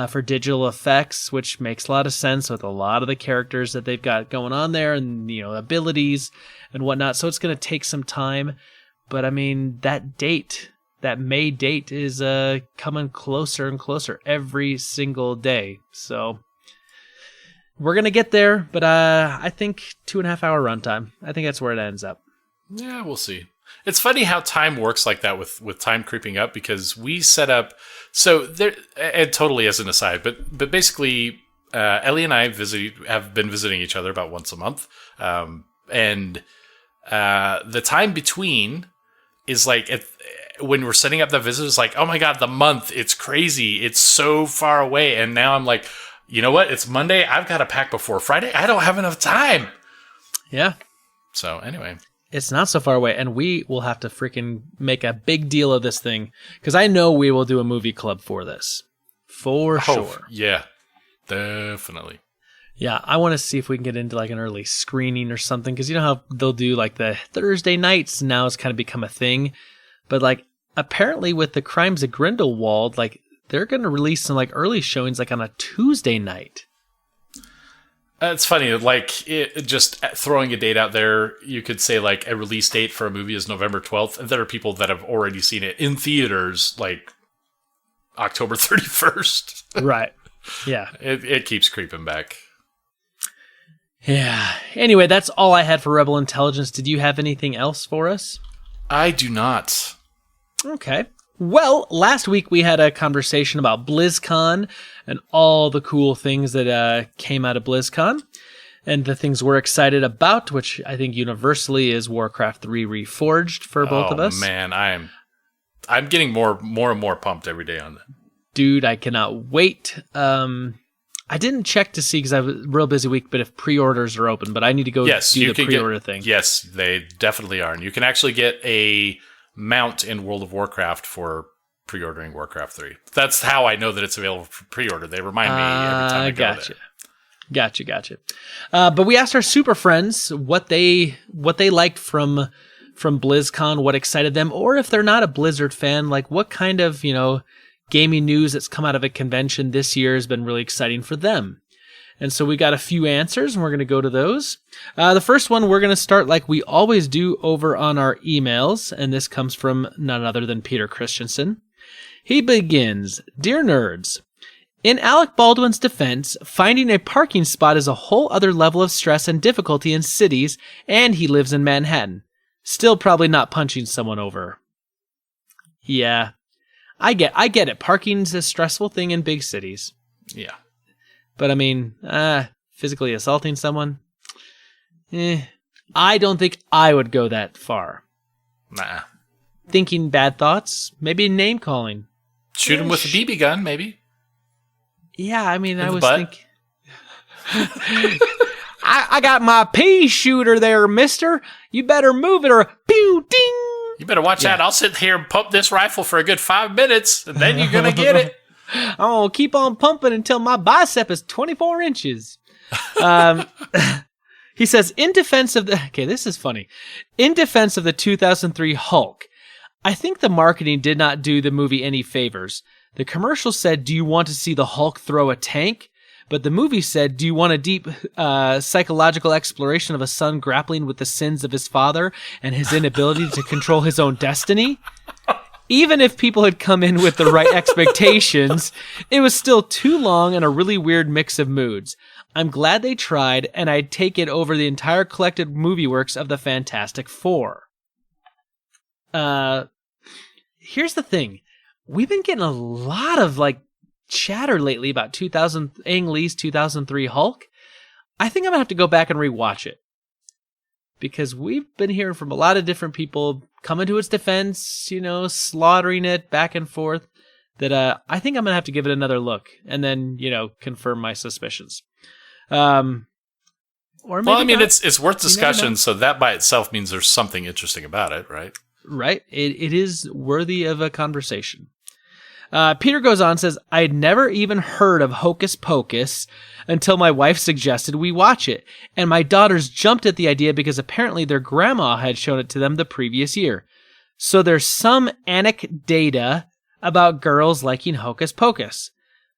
for digital effects, which makes a lot of sense with a lot of the characters that they've got going on there and, abilities and whatnot. So it's going to take some time. But I mean, that May date is coming closer and closer every single day. So we're going to get there, but I think 2.5 hour runtime. I think that's where it ends up. Yeah, we'll see. It's funny how time works like that with time creeping up, because we set up, so there, and totally as an aside, but basically Ellie and I have been visiting each other about once a month, and the time between is like when we're setting up the visit, it's like, oh my god, the month, it's crazy, it's so far away, and now I'm like, you know what? It's Monday. I've got to pack before Friday. I don't have enough time. Yeah. So anyway. It's not so far away, and we will have to freaking make a big deal of this thing, because I know we will do a movie club for this. For sure. Yeah. Definitely. Yeah, I want to see if we can get into like an early screening or something, because you know how they'll do like the Thursday nights now has kind of become a thing. But like apparently with the Crimes of Grindelwald, like they're going to release some like early showings like on a Tuesday night. It's funny, like just throwing a date out there, you could say like a release date for a movie is November 12th, and there are people that have already seen it in theaters like October 31st. Right. Yeah. It keeps creeping back. Yeah. Anyway, that's all I had for Rebel Intelligence. Did you have anything else for us? I do not. Okay. Well, last week we had a conversation about BlizzCon and all the cool things that came out of BlizzCon, and the things we're excited about, which I think universally is Warcraft 3 Reforged for both of us. Oh man, I'm getting more and more pumped every day on that. Dude, I cannot wait. I didn't check to see because I was a real busy week, but if pre-orders are open, but I need to go do the pre-order thing. Yes, they definitely are. And you can actually get a mount in World of Warcraft for pre-ordering Warcraft 3. That's how I know that it's available for pre-order. They remind me every time I go there. Gotcha. But we asked our super friends what they liked from BlizzCon, what excited them, or if they're not a Blizzard fan, like what kind of, gaming news that's come out of a convention this year has been really exciting for them. And so we got a few answers, and we're going to go to those. The first one, we're going to start like we always do over on our emails, and this comes from none other than Peter Christensen. He begins, Dear Nerds, in Alec Baldwin's defense, finding a parking spot is a whole other level of stress and difficulty in cities, and he lives in Manhattan. Still probably not punching someone over. Yeah, I get it. Parking's a stressful thing in big cities. Yeah. But I mean, physically assaulting someone? I don't think I would go that far. Nah. Thinking bad thoughts? Maybe name calling. Shoot him with a BB gun, maybe. Yeah, I mean, I was thinking... I got my pea shooter there, mister. You better move it or pew ding. You better watch out. I'll sit here and pump this rifle for a good 5 minutes, and then you're going to get it. Oh, keep on pumping until my bicep is 24 inches. He says, in defense of the... Okay, this is funny. In defense of the 2003 Hulk, I think the marketing did not do the movie any favors. The commercial said, do you want to see the Hulk throw a tank? But the movie said, do you want a deep psychological exploration of a son grappling with the sins of his father and his inability to control his own destiny? Even if people had come in with the right expectations, it was still too long and a really weird mix of moods. I'm glad they tried, and I'd take it over the entire collected movie works of the Fantastic Four. Here's the thing. We've been getting a lot of, chatter lately about Ang Lee's 2003 Hulk. I think I'm going to have to go back and rewatch it. Because we've been hearing from a lot of different people coming to its defense, slaughtering it back and forth, that I think I'm going to have to give it another look and then, confirm my suspicions. Or maybe well, I mean, not. it's worth discussion, so that by itself means there's something interesting about it, right? Right. It is worthy of a conversation. Peter goes on and says, I'd never even heard of Hocus Pocus until my wife suggested we watch it, and my daughters jumped at the idea because apparently their grandma had shown it to them the previous year. So there's some anecdata about girls liking Hocus Pocus.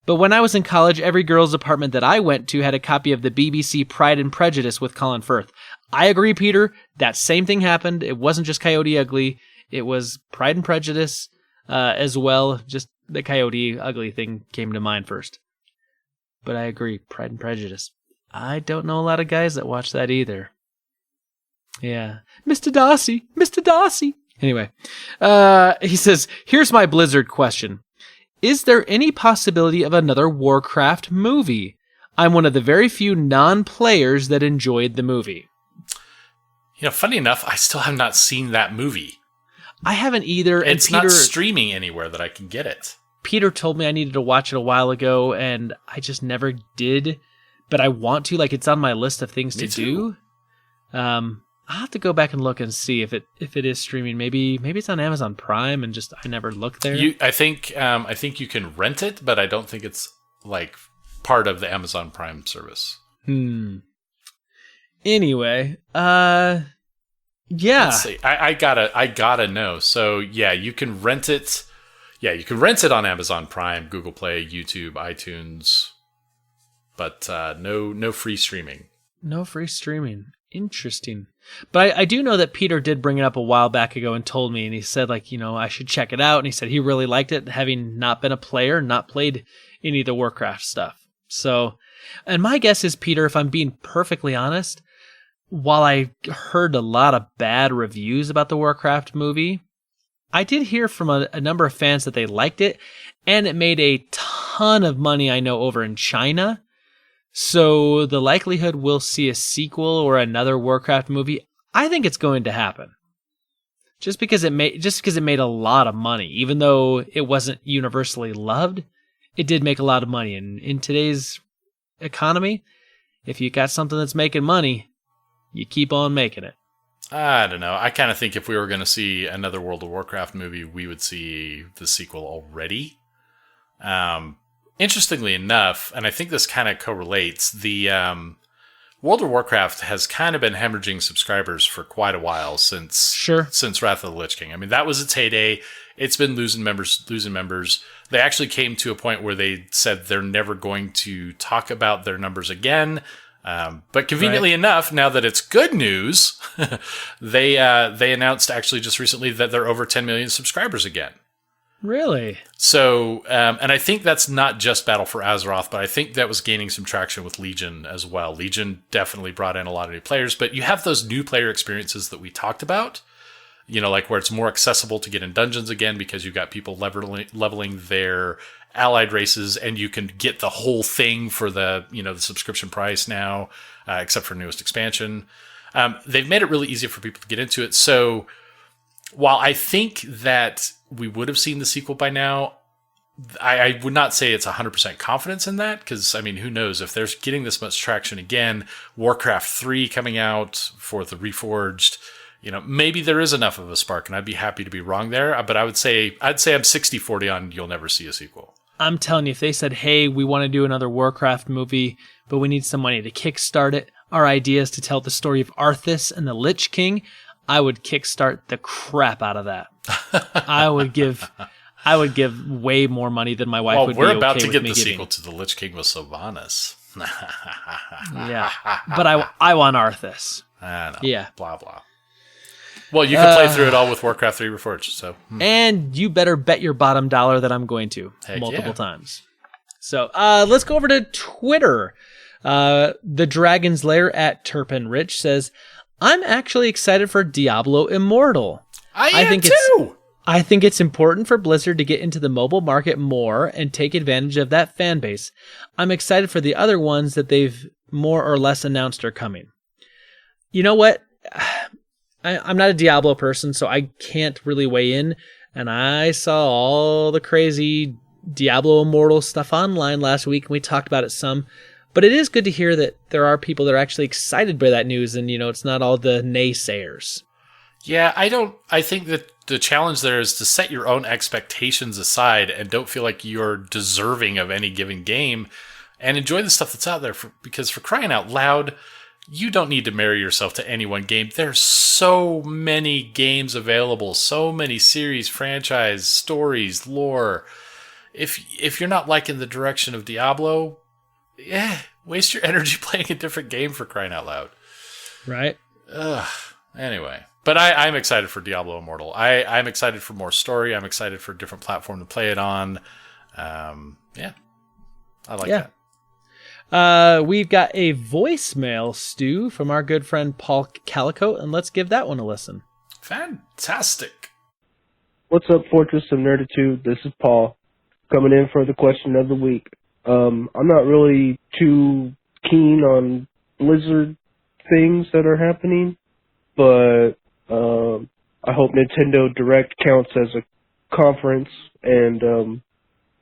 But when I was in college, every girl's apartment that I went to had a copy of the BBC Pride and Prejudice with Colin Firth. I agree, Peter. That same thing happened. It wasn't just Coyote Ugly. It was Pride and Prejudice as well. Just the Coyote Ugly thing came to mind first. But I agree, Pride and Prejudice. I don't know a lot of guys that watch that either. Yeah. Mr. Darcy. Mr. Darcy. Anyway, he says, here's my Blizzard question. Is there any possibility of another Warcraft movie? I'm one of the very few non-players that enjoyed the movie. Funny enough, I still have not seen that movie. I haven't either. It's not streaming anywhere that I can get it. Peter told me I needed to watch it a while ago, and I just never did. But I want to. Like, it's on my list of things to do. I'll have to go back and look and see if it is streaming. Maybe it's on Amazon Prime, and just I never looked there. I think you can rent it, but I don't think it's like part of the Amazon Prime service. Anyway, yeah. Let's see. I gotta know. So yeah, you can rent it. Yeah, you can rent it on Amazon Prime, Google Play, YouTube, iTunes, but no free streaming. No free streaming. Interesting. But I do know that Peter did bring it up a while back ago and told me, and he said, like, I should check it out. And he said he really liked it, having not been a player, not played any of the Warcraft stuff. So, and my guess is, Peter, if I'm being perfectly honest, while I heard a lot of bad reviews about the Warcraft movie, I did hear from a number of fans that they liked it, and it made a ton of money, I know, over in China. So the likelihood we'll see a sequel or another Warcraft movie, I think it's going to happen. Just because it made a lot of money, even though it wasn't universally loved, it did make a lot of money. And in today's economy, if you got something that's making money, you keep on making it. I don't know. I kind of think if we were going to see another World of Warcraft movie, we would see the sequel already. Interestingly enough, and I think this kind of correlates, the World of Warcraft has kind of been hemorrhaging subscribers for quite a while since Wrath of the Lich King. I mean, that was its heyday. It's been losing members. They actually came to a point where they said they're never going to talk about their numbers again. But conveniently enough, now that it's good news, they announced actually just recently that they're over 10 million subscribers again. Really? So, and I think that's not just Battle for Azeroth, but I think that was gaining some traction with Legion as well. Legion definitely brought in a lot of new players, but you have those new player experiences that we talked about, like where it's more accessible to get in dungeons again because you've got people leveling their allied races, and you can get the whole thing for the the subscription price now, except for newest expansion. They've made it really easy for people to get into it. So while I think that we would have seen the sequel by now, I would not say it's 100% confidence in that, because, I mean, who knows? If they're getting this much traction again, Warcraft 3 coming out for the Reforged, maybe there is enough of a spark, and I'd be happy to be wrong there. But I'd say I'm 60-40 on you'll never see a sequel. I'm telling you, if they said, hey, we want to do another Warcraft movie, but we need some money to kickstart it, our idea is to tell the story of Arthas and the Lich King, I would kickstart the crap out of that. I would give way more money than my wife would be okay with me giving. We're about to get the sequel to the Lich King with Sylvanas. Yeah, but I want Arthas. I know. Yeah. Blah, blah. Well, you can play through it all with Warcraft 3 Reforged. So. And you better bet your bottom dollar that I'm going to multiple times. So let's go over to Twitter. The Dragon's Lair at Turpin Rich says, I'm actually excited for Diablo Immortal. I think too. I think it's important for Blizzard to get into the mobile market more and take advantage of that fan base. I'm excited for the other ones that they've more or less announced are coming. You know what? I'm not a Diablo person, so I can't really weigh in. And I saw all the crazy Diablo Immortal stuff online last week, and we talked about it some. But it is good to hear that there are people that are actually excited by that news, and it's not all the naysayers. Yeah, I think that the challenge there is to set your own expectations aside and don't feel like you're deserving of any given game, and enjoy the stuff that's out there, because for crying out loud, you don't need to marry yourself to any one game. There's so many games available, so many series, franchise, stories, lore. If you're not liking the direction of Diablo, waste your energy playing a different game, for crying out loud. Right. Anyway, but I'm excited for Diablo Immortal. I'm excited for more story. I'm excited for a different platform to play it on. I like that. We've got a voicemail, Stu, from our good friend Paul Calico, and let's give that one a listen. Fantastic. What's up, Fortress of Nerditude? This is Paul, coming in for the question of the week. I'm not really too keen on Blizzard things that are happening, but I hope Nintendo Direct counts as a conference, and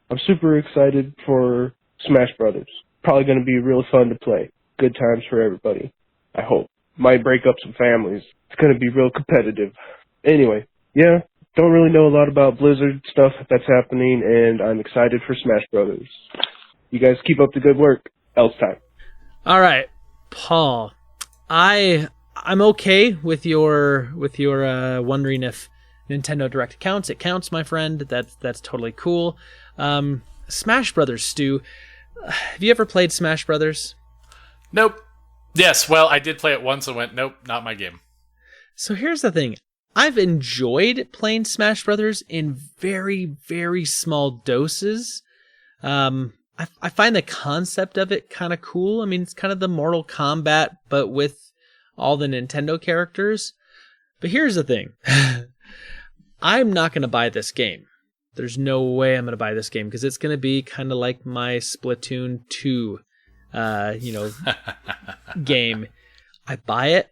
I'm super excited for Smash Brothers. Probably going to be real fun to play. Good times for everybody, I hope. Might break up some families. It's going to be real competitive. Anyway, yeah, don't really know a lot about Blizzard stuff that's happening, and I'm excited for Smash Brothers. You guys keep up the good work. Else time. All right, Paul. I'm okay with your wondering if Nintendo Direct counts. It counts, my friend. That's totally cool. Smash Brothers, Stu. Have you ever played Smash Brothers? Nope. Yes, well, I did play it once and went, nope, not my game. So here's the thing. I've enjoyed playing Smash Brothers in very, very small doses. I find the concept of it kind of cool. I mean, it's kind of the Mortal Kombat, but with all the Nintendo characters. But here's the thing. I'm not going to buy this game. There's no way I'm going to buy this game because it's going to be kind of like my Splatoon 2, game. I buy it.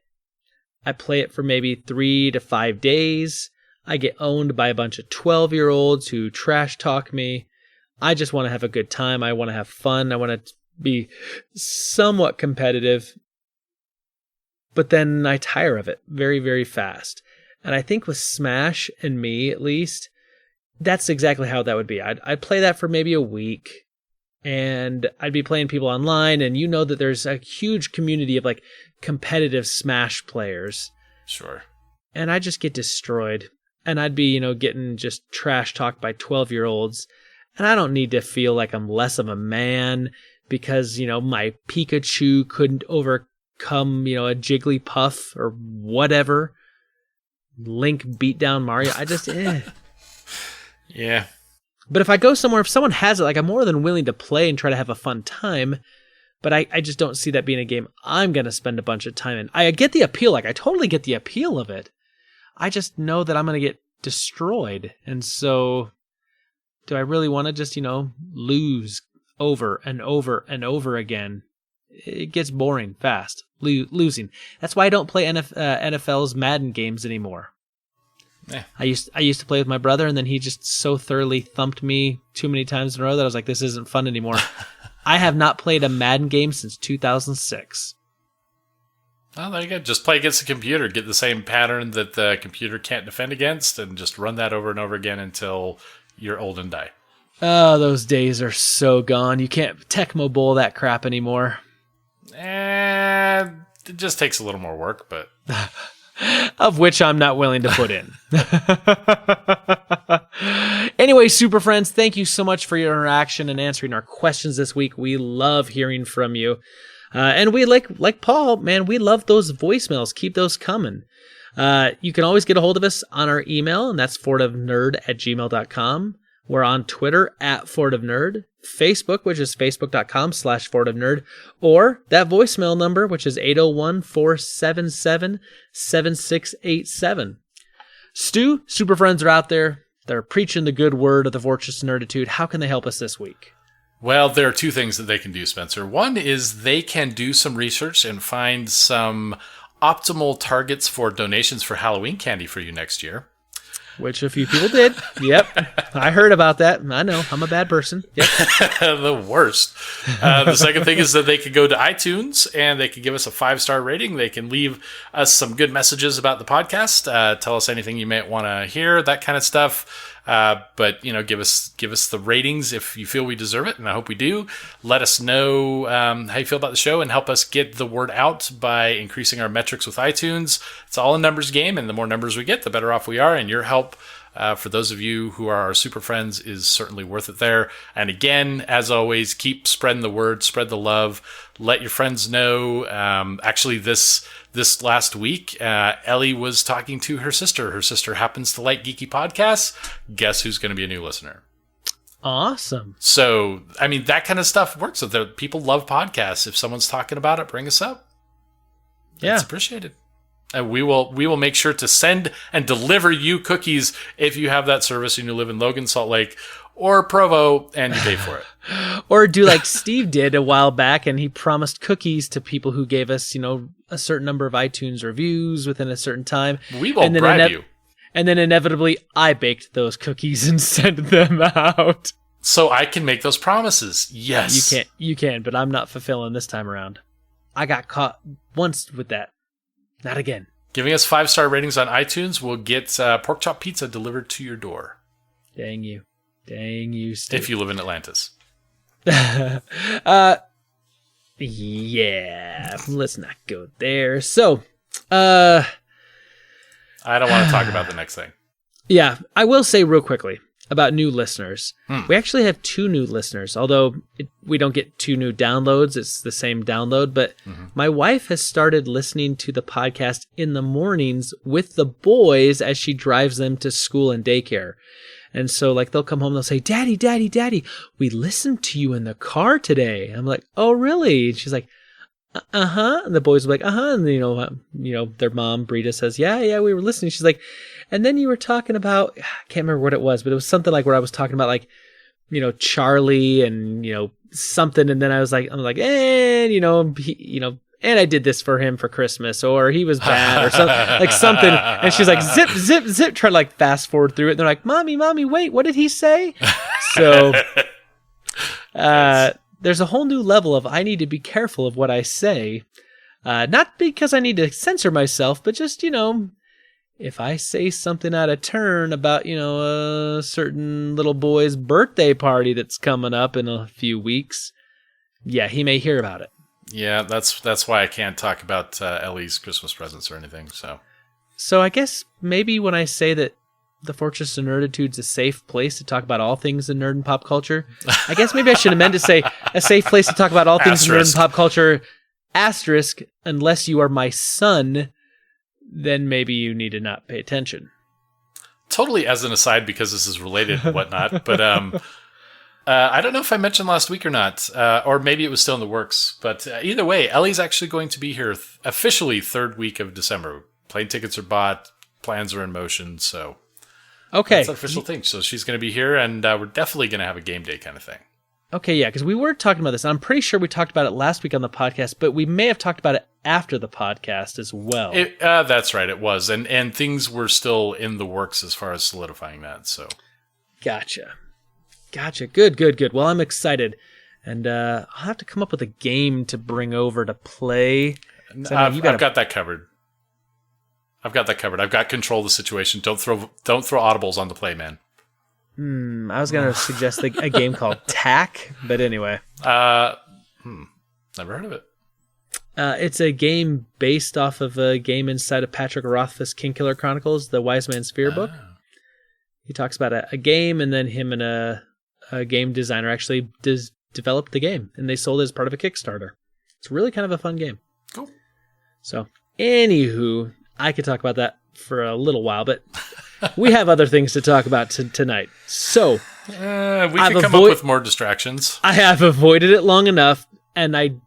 I play it for maybe 3 to 5 days. I get owned by a bunch of 12-year-olds who trash talk me. I just want to have a good time. I want to have fun. I want to be somewhat competitive. But then I tire of it very, very fast. And I think with Smash and me, at least, that's exactly how that would be. I'd play that for maybe a week, and I'd be playing people online, and you know that there's a huge community of like competitive Smash players. Sure. And I just get destroyed. And I'd be, getting just trash talked by 12-year-olds. And I don't need to feel like I'm less of a man because, my Pikachu couldn't overcome, a Jigglypuff or whatever. Link beat down Mario. I just, Yeah. But if I go somewhere, if someone has it, like I'm more than willing to play and try to have a fun time. But I just don't see that being a game I'm going to spend a bunch of time in. I get the appeal. Like I totally get the appeal of it. I just know that I'm going to get destroyed. And so do I really want to just, lose over and over and over again? It gets boring fast, losing. That's why I don't play NFL's Madden games anymore. Yeah. I used to play with my brother, and then he just so thoroughly thumped me too many times in a row that I was like, this isn't fun anymore. I have not played a Madden game since 2006. Oh, there you go. Just play against the computer. Get the same pattern that the computer can't defend against, and just run that over and over again until you're old and die. Oh, those days are so gone. You can't Tecmo Bowl that crap anymore. It just takes a little more work, but... Of which I'm not willing to put in. Anyway, Super Friends, thank you so much for your interaction and answering our questions this week. We love hearing from you. And we like Paul, man, we love those voicemails. Keep those coming. You can always get a hold of us on our email, and that's fortofnerd@gmail.com. We're on Twitter @FortofNerd, Facebook, which is facebook.com/FortofNerd, or that voicemail number, which is 801-477-7687. Stu, Super Friends are out there. They're preaching the good word of the Fortress of Nerditude. How can they help us this week? Well, there are two things that they can do, Spencer. One is they can do some research and find some optimal targets for donations for Halloween candy for you next year. Which a few people did. Yep. I heard about that. I know. I'm a bad person. Yep. The worst. The second thing is that they could go to iTunes and they can give us a 5-star rating. They can leave us some good messages about the podcast. Tell us anything you might want to hear, that kind of stuff. But give us the ratings if you feel we deserve it, and I hope we do. Let us know how you feel about the show and help us get the word out by increasing our metrics with iTunes. It's all a numbers game, and the more numbers we get, the better off we are. And your help, for those of you who are our super friends, is certainly worth it there. And again, as always, keep spreading the word, spread the love, let your friends know. Actually, this last week, Ellie was talking to her sister. Her sister happens to like geeky podcasts. Guess who's going to be a new listener? Awesome. So, I mean, that kind of stuff works. So people love podcasts. If someone's talking about it, bring us up. It's appreciated. And we will make sure to send and deliver you cookies if you have that service and you live in Logan, Salt Lake, or Provo, and you pay for it. Or do like Steve did a while back, and he promised cookies to people who gave us, a certain number of iTunes reviews within a certain time. We will bribe you. And then inevitably, I baked those cookies and sent them out. So I can make those promises. Yes. You can, but I'm not fulfilling this time around. I got caught once with that. Not again. Giving us 5-star ratings on iTunes will get pork chop pizza delivered to your door. Dang you, Steve. If you live in Atlantis. Yeah, let's not go there. So, I don't want to talk about the next thing. Yeah, I will say real quickly about new listeners. We actually have 2 new listeners, although we don't get 2 new downloads. It's the same download, but my wife has started listening to the podcast in the mornings with the boys as she drives them to school and daycare. And so like they'll come home, they'll say, Daddy, Daddy, Daddy, we listened to you in the car today. I'm like, oh, really? And she's like, uh-huh. And the boys were like, uh-huh. And, their mom, Brita, says, yeah, we were listening. She's like, and then you were talking about, I can't remember what it was, but it was something like where I was talking about like, Charlie and, something. And then I'm like, and, and I did this for him for Christmas, or he was bad, or something. And she's like, zip, zip, zip, try to like fast forward through it. And they're like, Mommy, wait, what did he say? So, there's a whole new level of I need to be careful of what I say. Not because I need to censor myself, but just, if I say something out of turn about, a certain little boy's birthday party that's coming up in a few weeks, yeah, he may hear about it. Yeah, that's why I can't talk about Ellie's Christmas presents or anything. So I guess maybe when I say that the Fortress of Nerditude's a safe place to talk about all things in nerd and pop culture, I guess maybe I should amend to say a safe place to talk about all things in nerd and pop culture, asterisk, unless you are my son, then maybe you need to not pay attention. Totally as an aside, because this is related and whatnot, but I don't know if I mentioned last week or not, or maybe it was still in the works, but either way, Ellie's actually going to be here officially 3rd week of December. Plane tickets are bought, plans are in motion, so okay, that's an official thing. So she's going to be here, and we're definitely going to have a game day kind of thing. Okay, yeah, because we were talking about this. I'm pretty sure we talked about it last week on the podcast, but we may have talked about it after the podcast as well. That's right, it was, and things were still in the works as far as solidifying that. So, Gotcha. Good. Well, I'm excited, and I'll have to come up with a game to bring over to play. I've got that covered. I've got control of the situation. Don't throw audibles on the play, man. I was going to suggest a game called Tack, but anyway. Never heard of it. It's a game based off of a game inside of Patrick Rothfuss' Kingkiller Chronicles, the Wise Man's Fear book. He talks about a game, and then him and a game designer actually developed the game, and they sold it as part of a Kickstarter. It's really kind of a fun game. Cool. So, anywho, I could talk about that for a little while, but we have other things to talk about tonight. So, we can come up with more distractions. I have avoided it long enough, and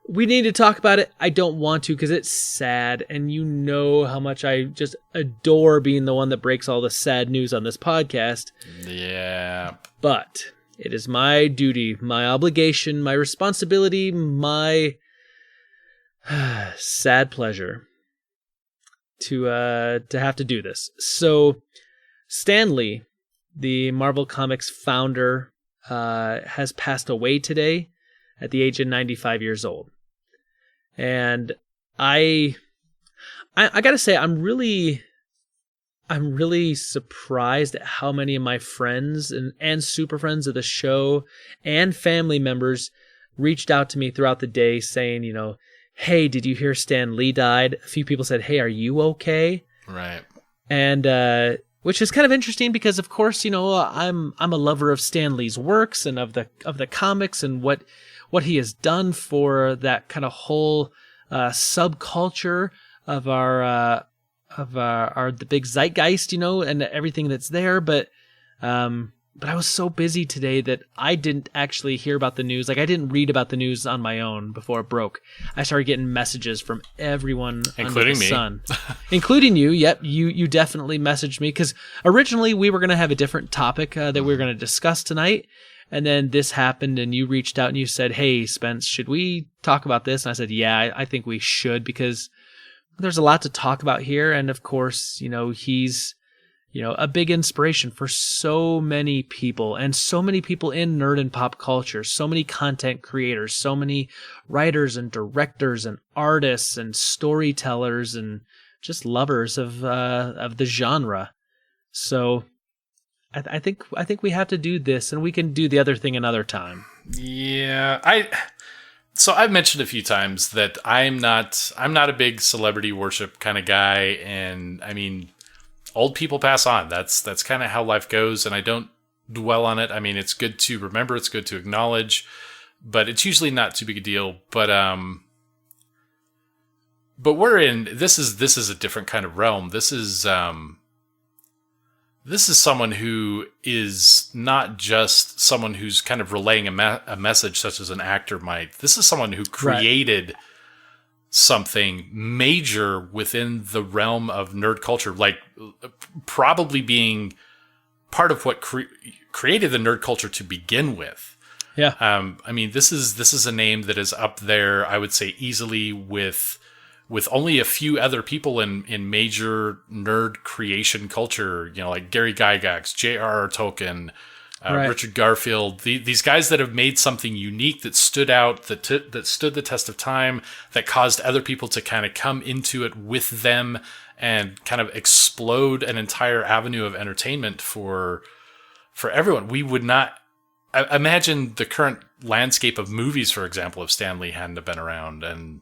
we need to talk about it. I don't want to because it's sad, and you know how much I just adore being the one that breaks all the sad news on this podcast. Yeah. But it is my duty, my obligation, my responsibility, my sad pleasure to have to do this. So, Stan Lee, the Marvel Comics founder, has passed away today at the age of 95 years old. And I gotta say, I'm really surprised at how many of my friends and super friends of the show and family members reached out to me throughout the day saying, hey, did you hear Stan Lee died? A few people said, hey, are you okay? Right. And which is kind of interesting because, of course, I'm a lover of Stan Lee's works and of the comics and what he has done for that kind of whole subculture of the big zeitgeist, and everything that's there. But but I was so busy today that I didn't actually hear about the news. Like, I didn't read about the news on my own before it broke. I started getting messages from everyone including under the me. sun. Including you. Yep, you definitely messaged me, because originally we were going to have a different topic that we were going to discuss tonight, and then this happened, and you reached out and you said, "Hey, Spence, should we talk about this?" And I said, "Yeah, I think we should, because there's a lot to talk about here." And of course, he's a big inspiration for so many people, and so many people in nerd and pop culture, so many content creators, so many writers and directors and artists and storytellers and just lovers of the genre. So I think we have to do this, and we can do the other thing another time. Yeah, So I've mentioned a few times that I'm not a big celebrity worship kind of guy, and I mean, old people pass on. That's kind of how life goes, and I don't dwell on it. I mean, it's good to remember, it's good to acknowledge, but it's usually not too big a deal. But this is a different kind of realm. This is someone who is not just someone who's kind of relaying a message such as an actor might. This is someone who created something major within the realm of nerd culture, like probably being part of what created the nerd culture to begin with. Yeah. I mean, this is a name that is up there, I would say, easily with only a few other people in major nerd creation culture, like Gary Gygax, J.R.R. Tolkien, Richard Garfield, these guys that have made something unique that stood out, that stood the test of time, that caused other people to kind of come into it with them and kind of explode an entire avenue of entertainment for everyone. We would not imagine the current landscape of movies, for example, if Stan Lee hadn't have been around. And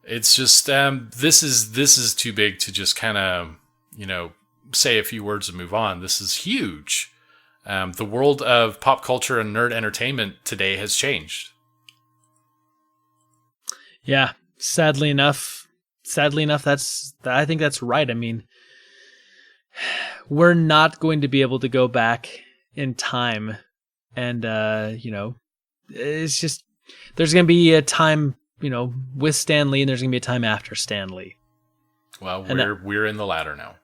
it's just this is too big to just kind of say a few words and move on. This is huge. The world of pop culture and nerd entertainment today has changed. Yeah, sadly enough, I think that's right. I mean, we're not going to be able to go back in time, and it's just, there's going to be a time, with Stan Lee, and there's going to be a time after Stan Lee. Well, we're in the latter now.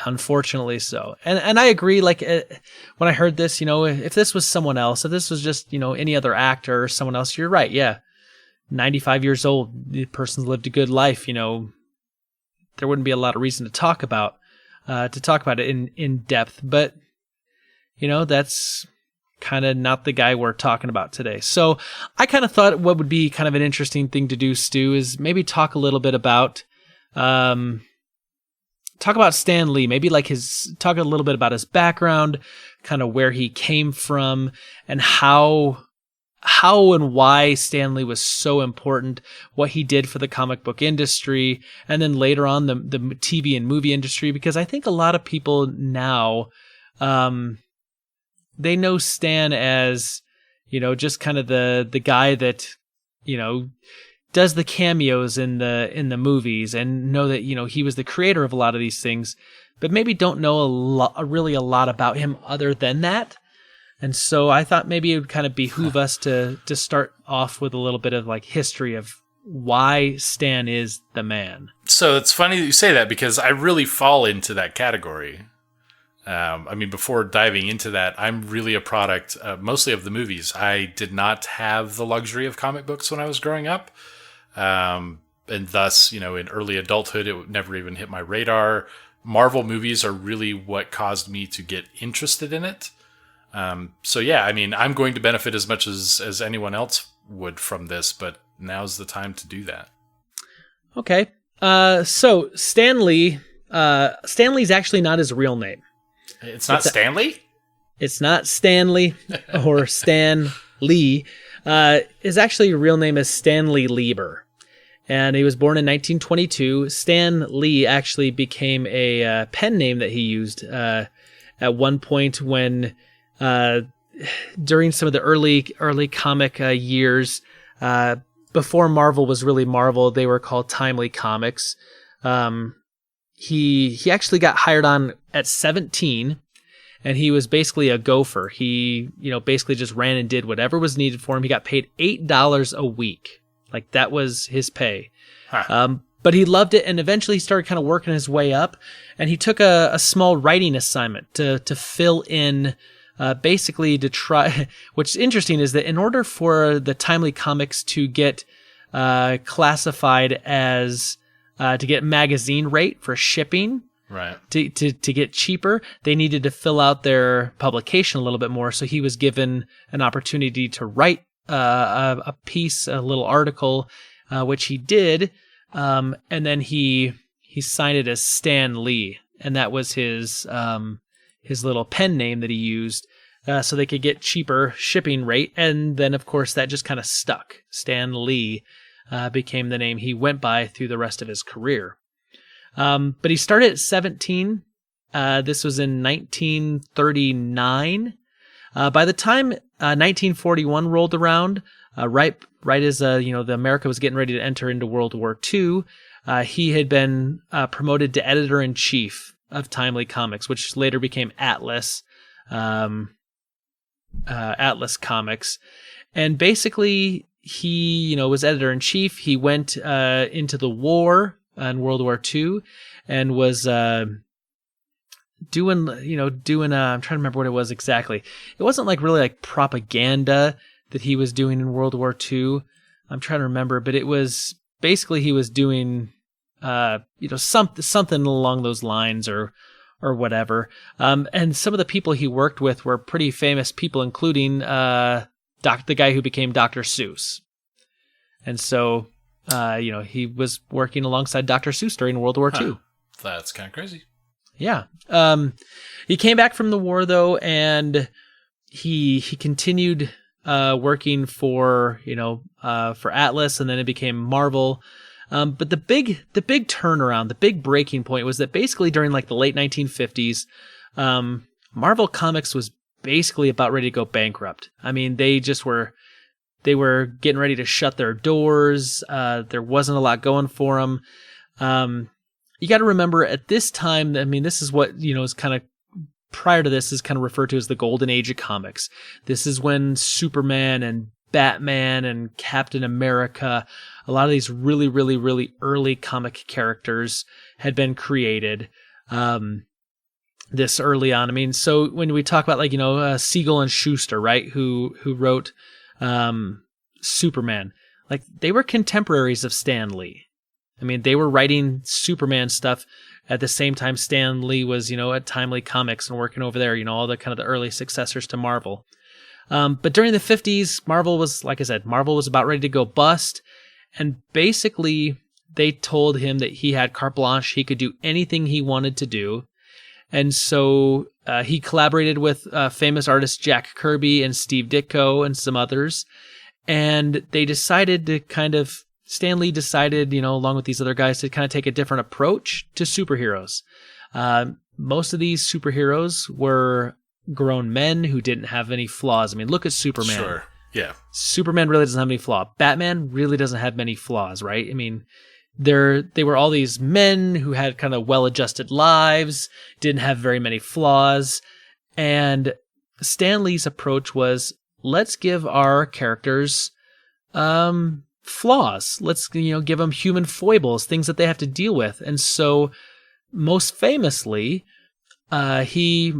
Unfortunately so. And I agree, like, when I heard this, if this was someone else, if this was just, any other actor or someone else, you're right, yeah. 95 years old, the person's lived a good life, there wouldn't be a lot of reason to talk about it in depth, but, that's kind of not the guy we're talking about today. So I kind of thought what would be kind of an interesting thing to do, Stu, is maybe talk a little bit about, talk about Stan Lee, maybe talk a little bit about his background, kind of where he came from, and how and why Stan Lee was so important, what he did for the comic book industry, and then later on the TV and movie industry, because I think a lot of people now, they know Stan as, just kind of the guy that, does the cameos in the movies, and know that he was the creator of a lot of these things, but maybe don't know really a lot about him other than that. And so I thought maybe it would kind of behoove us to start off with a little bit of history of why Stan is the man. So it's funny that you say that, because I really fall into that category. Before diving into that, I'm really a product mostly of the movies. I did not have the luxury of comic books when I was growing up. And thus, in early adulthood, it never even hit my radar. Marvel movies are really what caused me to get interested in it. So yeah, I'm going to benefit as much as anyone else would from this, but now's the time to do that. Okay. So Stan Lee, Stan Lee's actually not his real name. It's not Stanley? It's not Stanley or Stan Lee. His actually real name is Stanley Lieber. And he was born in 1922. Stan Lee actually became a pen name that he used at one point when, during some of the early comic years, before Marvel was really Marvel, they were called Timely Comics. He actually got hired on at 17, and he was basically a gopher. He, basically just ran and did whatever was needed for him. He got paid $8 a week. Like, that was his pay. Huh. But he loved it, and eventually he started kind of working his way up, and he took a small writing assignment to fill in, basically to try. What's interesting is that in order for the Timely Comics to get classified as to get magazine rate for shipping, Right. To get cheaper, they needed to fill out their publication a little bit more. So he was given an opportunity to write a piece, a little article, which he did. And then he signed it as Stan Lee, and that was his little pen name that he used, so they could get cheaper shipping rate. And then, of course, that just kind of stuck. Stan Lee became the name he went by through the rest of his career. But he started at 17. This was in 1939. By the time 1941 rolled around, right as the America was getting ready to enter into World War II, he had been promoted to editor-in-chief of Timely Comics, which later became Atlas, Atlas Comics. And basically, he was editor-in-chief. He went into the war in World War II and was doing I'm trying to remember what it was exactly. It wasn't really like propaganda that he was doing in World War II. I'm trying to remember, but it was basically he was doing something along those lines or whatever. And some of the people he worked with were pretty famous people, including the guy who became Dr. Seuss. And so he was working alongside Dr. Seuss during World War II. That's kind of crazy. Yeah. He came back from the war, though, and he continued working for Atlas, and then it became Marvel. But the big turnaround, the big breaking point was that basically during the late 1950s, Marvel Comics was basically about ready to go bankrupt. I mean, they were getting ready to shut their doors. There wasn't a lot going for them. You got to remember at this time, I mean, this is what, is kind of prior to this is kind of referred to as the golden age of comics. This is when Superman and Batman and Captain America, a lot of these really, really, really early comic characters had been created. This early on. I mean, so when we talk about Siegel and Schuster, right, who wrote Superman, they were contemporaries of Stan Lee. I mean, they were writing Superman stuff at the same time Stan Lee was, at Timely Comics and working over there, all the kind of the early successors to Marvel. But during the 50s, Marvel was, like I said, Marvel was about ready to go bust. And basically, they told him that he had carte blanche. He could do anything he wanted to do. And so he collaborated with famous artists Jack Kirby and Steve Ditko and some others. And they decided to Stan Lee decided, along with these other guys, to kind of take a different approach to superheroes. Most of these superheroes were grown men who didn't have any flaws. I mean, look at Superman. Sure. Yeah. Superman really doesn't have any flaw. Batman really doesn't have many flaws, right? I mean, they were all these men who had kind of well-adjusted lives, didn't have very many flaws. And Stan Lee's approach was, let's give our characters flaws. Let's give them human foibles, things that they have to deal with. And so, most famously, he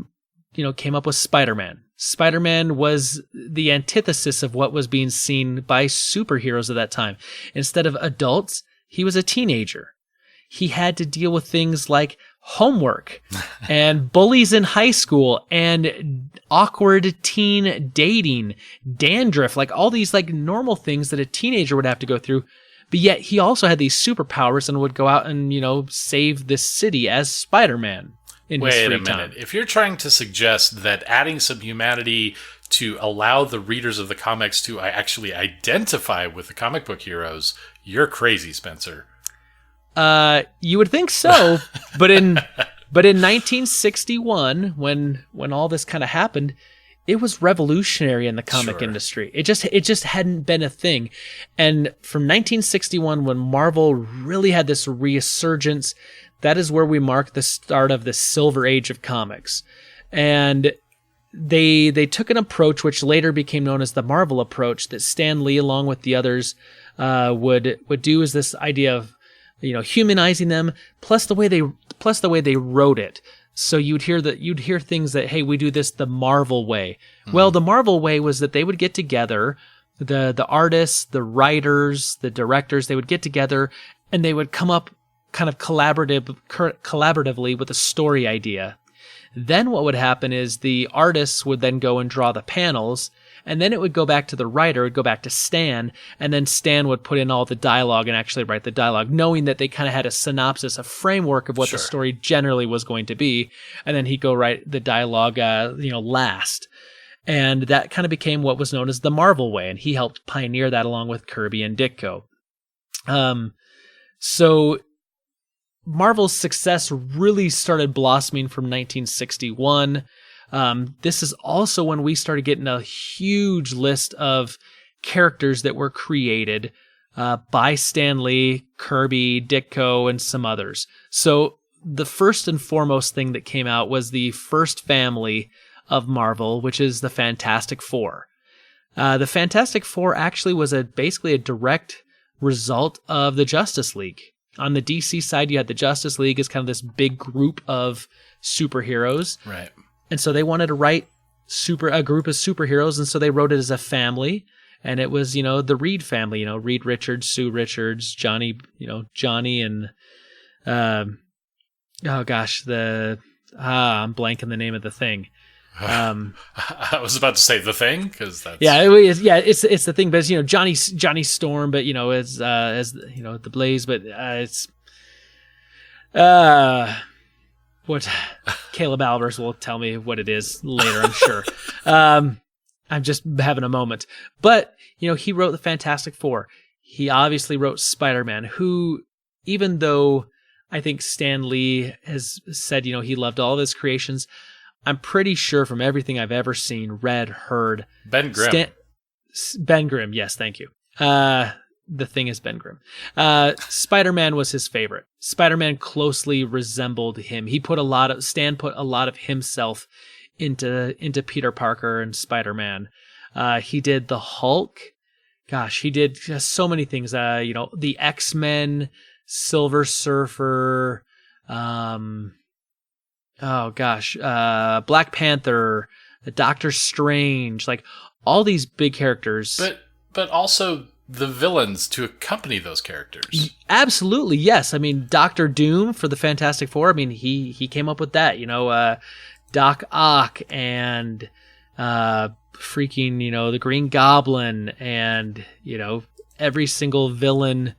came up with Spider-Man. Spider-Man was the antithesis of what was being seen by superheroes at that time. Instead of adults, he was a teenager. He had to deal with things like homework and bullies in high school and awkward teen dating, dandruff, all these normal things that a teenager would have to go through. But yet he also had these superpowers and would go out and, save this city as Spider-Man in his free time. Wait a minute. If you're trying to suggest that adding some humanity to allow the readers of the comics to actually identify with the comic book heroes, you're crazy, Spencer. You would think so, but in 1961, when all this kind of happened, it was revolutionary in the comic industry. It just hadn't been a thing. And from 1961, when Marvel really had this resurgence, that is where we mark the start of the Silver Age of comics. And they took an approach which later became known as the Marvel approach that Stan Lee, along with the others, would do, is this idea of, you know, humanizing them, plus the way they wrote it. So you'd hear things that, hey, we do this the Marvel way. Mm-hmm. Well, the Marvel way was that they would get together, the artists, the writers, the directors, they would get together and they would come up kind of collaboratively with a story idea. Then what would happen is the artists would then go and draw the panels, and then it would go back to the writer, it would go back to Stan, and then Stan would put in all the dialogue and actually write the dialogue, knowing that they kind of had a synopsis, a framework of what the story generally was going to be, and then he'd go write the dialogue, last. And that kind of became what was known as the Marvel way, and he helped pioneer that along with Kirby and Ditko. So Marvel's success really started blossoming from 1961. This is also when we started getting a huge list of characters that were created by Stan Lee, Kirby, Ditko, and some others. So the first and foremost thing that came out was the first family of Marvel, which is the Fantastic Four. The Fantastic Four actually was basically a direct result of the Justice League. On the DC side, you had the Justice League as kind of this big group of superheroes. Right. And so they wanted to write a group of superheroes, and so they wrote it as a family. And it was, the Reed family, Reed Richards, Sue Richards, Johnny, and, I'm blanking the name of the thing. I was about to say The Thing, because that's... it's the Thing, but it's, Johnny Storm, but, as the Blaze, but, it's, what Caleb Albers will tell me what it is later, I'm sure. I'm just having a moment, but, he wrote the Fantastic Four. He obviously wrote Spider-Man, who, even though I think Stan Lee has said, he loved all of his creations, I'm pretty sure from everything I've ever seen, read, heard... Ben Grimm. Ben Grimm, yes, thank you. The Thing is Ben Grimm. Spider-Man was his favorite. Spider-Man closely resembled him. Stan put a lot of himself into Peter Parker and Spider-Man. He did the Hulk. Gosh, he did just so many things. The X-Men, Silver Surfer... Black Panther, Doctor Strange, like all these big characters. But also the villains to accompany those characters. Absolutely, yes. I mean, Doctor Doom for the Fantastic Four. I mean, he came up with that. Doc Ock and the Green Goblin and every single villain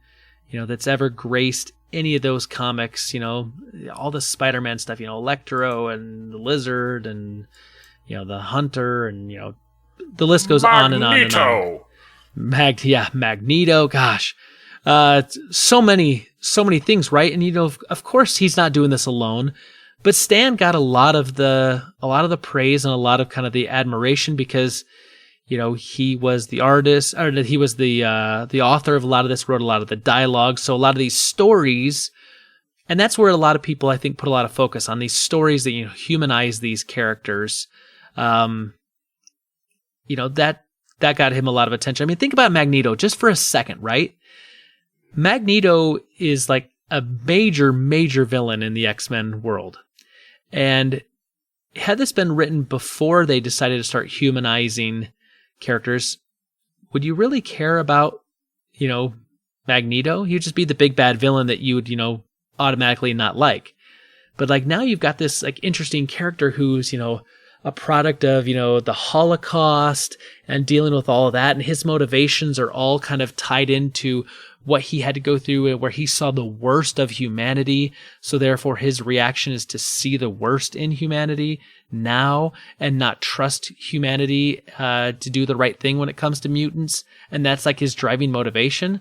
that's ever graced any of those comics, all the Spider-Man stuff, Electro and the Lizard and, the Hunter and, the list goes on and on and on. Magneto, gosh. So many things, right? And, of course he's not doing this alone, but Stan got a lot of the praise and a lot of kind of the admiration because, he was the artist, or that he was the author of a lot of this, wrote a lot of the dialogue. So a lot of these stories, and that's where a lot of people, I think, put a lot of focus on these stories that, humanize these characters. That got him a lot of attention. I mean, think about Magneto just for a second, right? Magneto is like a major, major villain in the X-Men world. And had this been written before they decided to start humanizing characters, would you really care about, Magneto? He'd just be the big bad villain that you would, automatically not like. But like now you've got this like interesting character who's, a product of, the Holocaust and dealing with all of that. And his motivations are all kind of tied into what he had to go through and where he saw the worst of humanity. So therefore his reaction is to see the worst in humanity now and not trust humanity to do the right thing when it comes to mutants. And that's like his driving motivation.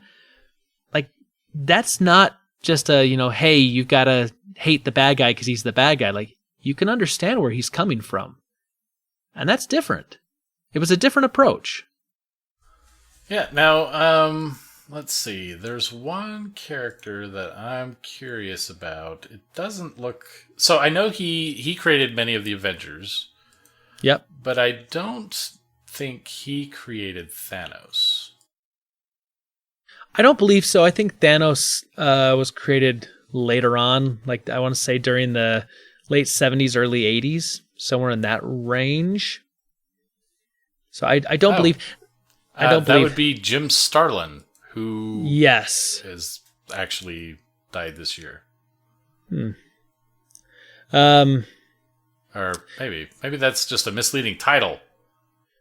Like that's not just a, hey, you've got to hate the bad guy because he's the bad guy. Like you can understand where he's coming from. And that's different. It was a different approach. Yeah. Now, let's see. There's one character that I'm curious about. It doesn't look... So I know he created many of the Avengers. Yep. But I don't think he created Thanos. I don't believe so. I think Thanos was created later on, like I want to say during the late 70s, early 80s, somewhere in that range. So I don't believe... I don't believe... That would be Jim Starlin, who yes has actually died this year. Or maybe that's just a misleading title.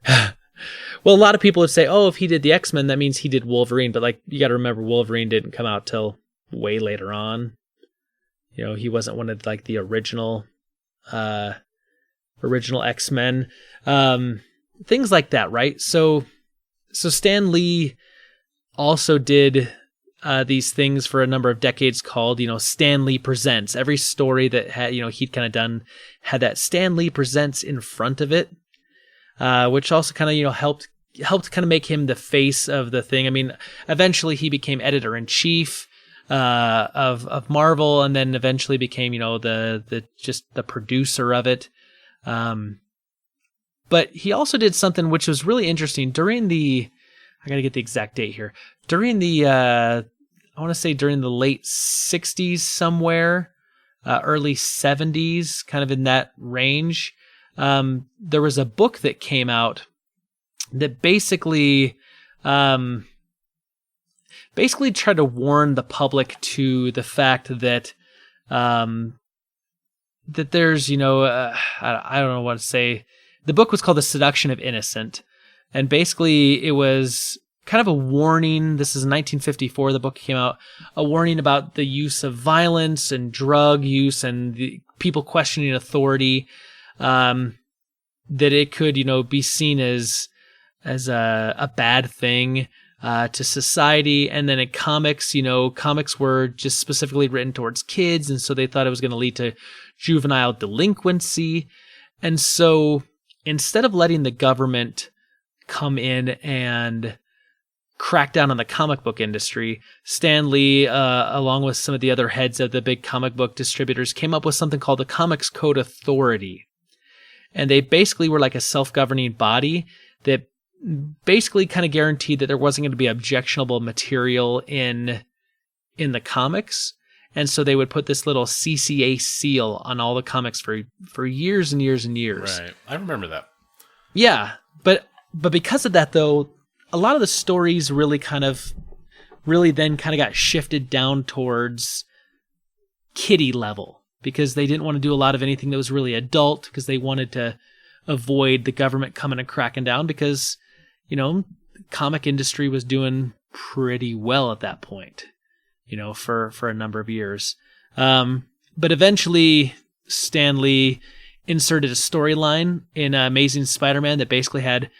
Well, a lot of people would say, oh, if he did the X-Men, that means he did Wolverine. But like, you got to remember, Wolverine didn't come out till way later on. You know, he wasn't one of like the original X-Men. Things like that, right? So Stan Lee also did these things for a number of decades called, Stan Lee Presents. Every story that had, he'd kind of done had that Stan Lee Presents in front of it, which also kind of, helped kind of make him the face of the thing. I mean, eventually he became editor-in-chief of Marvel, and then eventually became, the producer of it. But he also did something which was really interesting during I got to get the exact date here. During I want to say during the late 60s somewhere, early 70s, kind of in that range, there was a book that came out that basically tried to warn the public to the fact that that there's, I don't know what to say. The book was called The Seduction of Innocent. And basically it was kind of a warning. This is 1954. The book came out, a warning about the use of violence and drug use and the people questioning authority, that it could, be seen as a bad thing, to society. And then in comics, comics were just specifically written towards kids. And so they thought it was going to lead to juvenile delinquency. And so instead of letting the government come in and crack down on the comic book industry, Stan Lee, along with some of the other heads of the big comic book distributors, came up with something called the Comics Code Authority. And they basically were like a self-governing body that basically kind of guaranteed that there wasn't going to be objectionable material in the comics. And so they would put this little CCA seal on all the comics for years and years and years. Right. I remember that. Yeah. But because of that, though, a lot of the stories really then got shifted down towards kiddie level, because they didn't want to do a lot of anything that was really adult, because they wanted to avoid the government coming and cracking down, because, comic industry was doing pretty well at that point, for a number of years. But eventually Stan Lee inserted a storyline in Amazing Spider-Man that basically had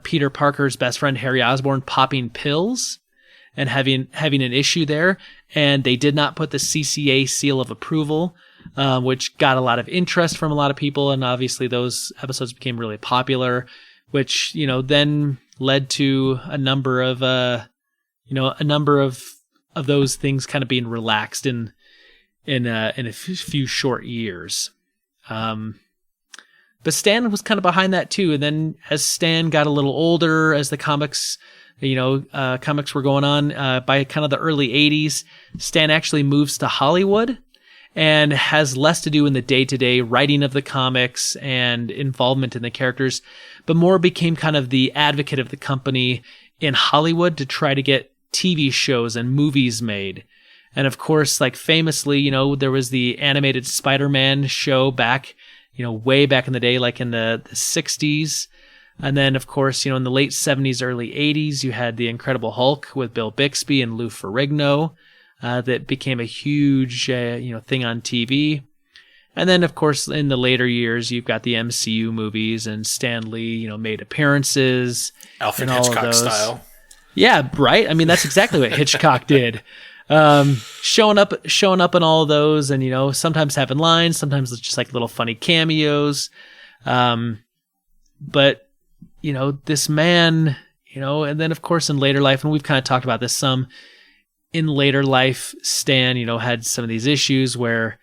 Peter Parker's best friend Harry Osborn popping pills and having an issue there, and they did not put the CCA seal of approval, which got a lot of interest from a lot of people, and obviously those episodes became really popular, which then led to a number of those things kind of being relaxed in a few short years. But Stan was kind of behind that too. And then as Stan got a little older, as the comics were going on, by kind of the early 80s, Stan actually moves to Hollywood and has less to do in the day-to-day writing of the comics and involvement in the characters, but more became kind of the advocate of the company in Hollywood to try to get TV shows and movies made. And of course, like famously, there was the animated Spider-Man show back, way back in the day, like in the 60s. And then, of course, in the late 70s, early 80s, you had The Incredible Hulk with Bill Bixby and Lou Ferrigno, that became a huge, thing on TV. And then, of course, in the later years, you've got the MCU movies, and Stan Lee, made appearances. Alfred Hitchcock style. Yeah, right. I mean, that's exactly what Hitchcock did. Showing up in all of those, and sometimes having lines, sometimes it's just like little funny cameos. But this man, and then of course in later life, and we've kind of talked about this some, in later life, Stan, had some of these issues where,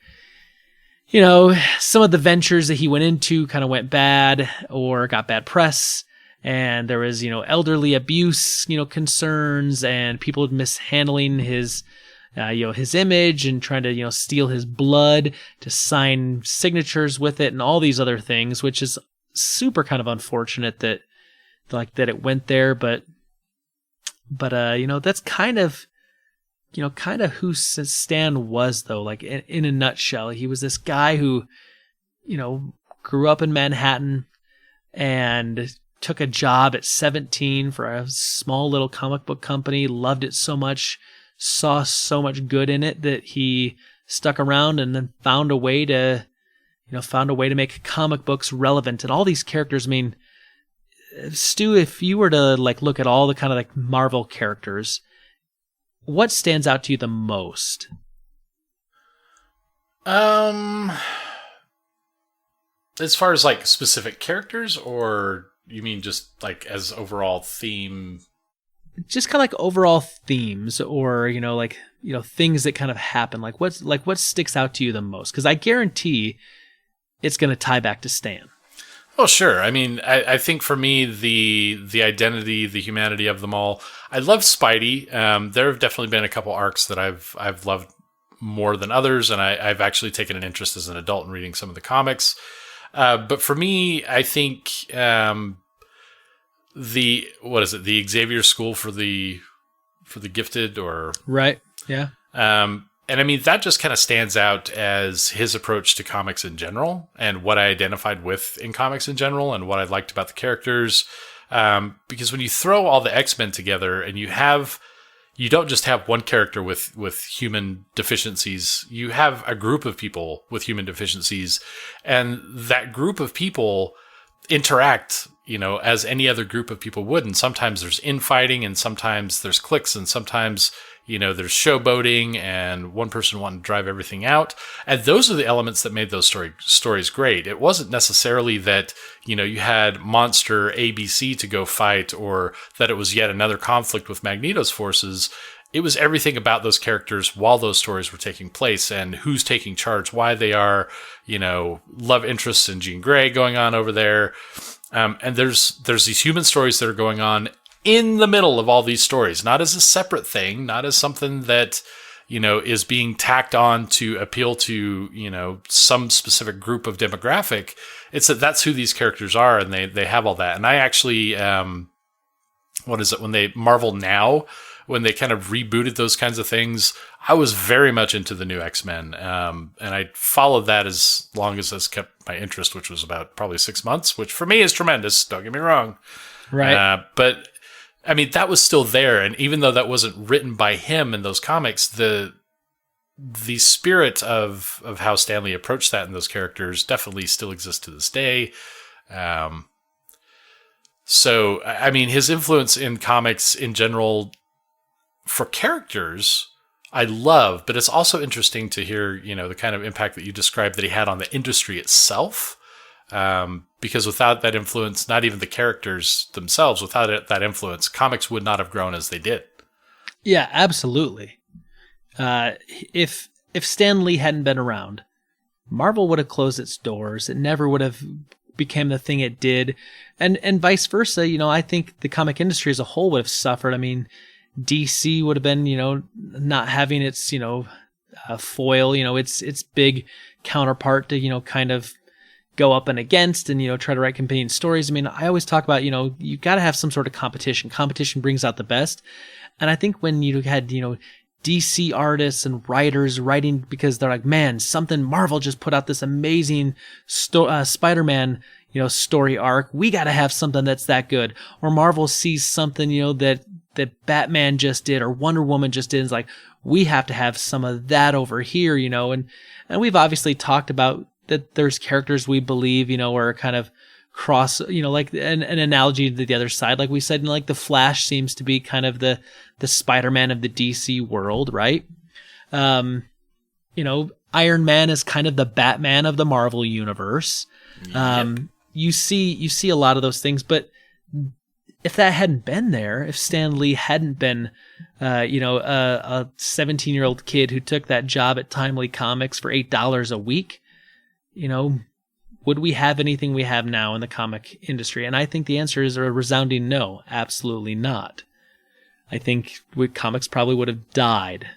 some of the ventures that he went into kind of went bad or got bad press. And there was, elderly abuse, concerns, and people mishandling his, his image and trying to, steal his blood to sign signatures with it and all these other things, which is super kind of unfortunate that it went there. But that's kind of who Stan was, though. Like in a nutshell, he was this guy who, grew up in Manhattan and took a job at 17 for a small little comic book company, loved it so much, saw so much good in it that he stuck around and then found a way to make comic books relevant. And all these characters, I mean, Stu, if you were to look at all the kind of Marvel characters, what stands out to you the most? As far as specific characters, or you mean just as overall theme? Just kind of overall themes, or things that kind of happen. What sticks out to you the most? Because I guarantee it's going to tie back to Stan. Oh, sure. I mean, I think for me, the identity, the humanity of them all. I love Spidey. There have definitely been a couple arcs that I've loved more than others, and I've actually taken an interest as an adult in reading some of the comics. But for me, I think the Xavier School for the Gifted, or right, yeah. And I mean, that just kind of stands out as his approach to comics in general, and what I identified with in comics in general, and what I liked about the characters. Because when you throw all the X-Men together, and you don't just have one character with human deficiencies, you have a group of people with human deficiencies, and that group of people interact, as any other group of people would. And sometimes there's infighting, and sometimes there's cliques, and sometimes, there's showboating, and one person wanting to drive everything out. And those are the elements that made those stories great. It wasn't necessarily that, you had monster ABC to go fight, or that it was yet another conflict with Magneto's forces. It was everything about those characters while those stories were taking place, and who's taking charge, why they are, love interests in Jean Grey going on over there. And there's these human stories that are going on in the middle of all these stories, not as a separate thing, not as something that, is being tacked on to appeal to, some specific group of demographic. It's that's who these characters are, and they have all that. And I actually, when they Marvel Now, when they kind of rebooted those kinds of things, I was very much into the new X-Men. And I followed that as long as this kept my interest, which was about probably 6 months, which for me is tremendous. Don't get me wrong. Right. But I mean, that was still there. And even though that wasn't written by him in those comics, the spirit of how Stan Lee approached that in those characters definitely still exists to this day. So, I mean, his influence in comics in general for characters, I love, but it's also interesting to hear, the kind of impact that you described that he had on the industry itself. Because without that influence, not even the characters themselves, without that influence, comics would not have grown as they did. Yeah, absolutely. If Stan Lee hadn't been around, Marvel would have closed its doors. It never would have became the thing it did, and vice versa. I think the comic industry as a whole would have suffered. I mean, DC would have been, not having its, foil, its big counterpart to, kind of go up and against and, try to write competing stories. I mean, I always talk about, you got to have some sort of competition. Competition brings out the best. And I think when you had, DC artists and writers writing because they're like, man, Marvel just put out this amazing Spider-Man, story arc. We got to have something that's that good. Or Marvel sees something, that Batman just did or Wonder Woman just did. And it's like, we have to have some of that over here, and we've obviously talked about that there's characters we believe, are kind of cross, like an analogy to the other side. Like we said, like the Flash seems to be kind of the Spider-Man of the DC world, right? Iron Man is kind of the Batman of the Marvel universe. Yep. You see a lot of those things, but if that hadn't been there, if Stan Lee hadn't been, a 17-year-old kid who took that job at Timely Comics for $8 a week, would we have anything we have now in the comic industry? And I think the answer is a resounding no. Absolutely not. I think comics probably would have died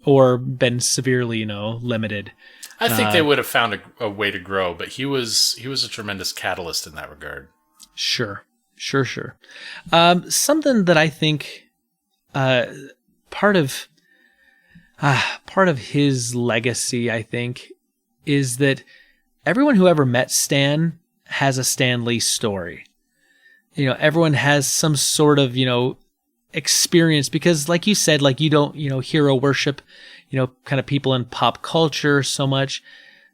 or been severely, limited. I think they would have found a way to grow, but he was a tremendous catalyst in that regard. Sure. Something that I think part of his legacy, I think, is that everyone who ever met Stan has a Stan Lee story. Everyone has some sort of, experience, because like you said, like you don't, hero worship, kind of people in pop culture so much.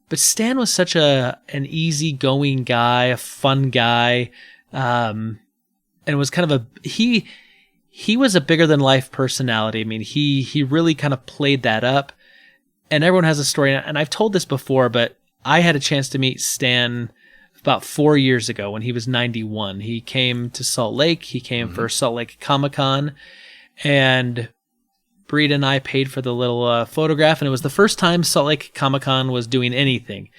But Stan was such an easygoing guy, a fun guy. And was kind of he was a bigger than life personality. I mean, he really kind of played that up, and everyone has a story. And I've told this before, but I had a chance to meet Stan about 4 years ago when he was 91. He came to Salt Lake. He came for Salt Lake Comic-Con, and Breed and I paid for the little photograph, and it was the first time Salt Lake Comic-Con was doing anything.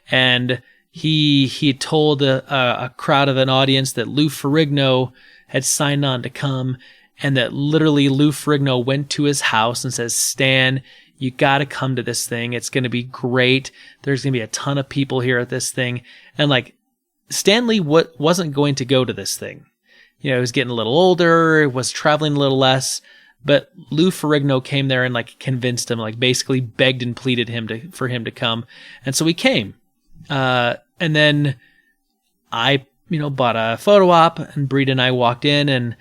And he told a crowd of an audience that Lou Ferrigno had signed on to come, and that literally Lou Ferrigno went to his house and says, "Stan, you got to come to this thing. It's going to be great. There's going to be a ton of people here at this thing." And like, Stan Lee wasn't going to go to this thing. He was getting a little older, was traveling a little less, but Lou Ferrigno came there and like convinced him, like basically begged and pleaded for him to come. And so he came. And then I, bought a photo op, and Breed and I walked in, and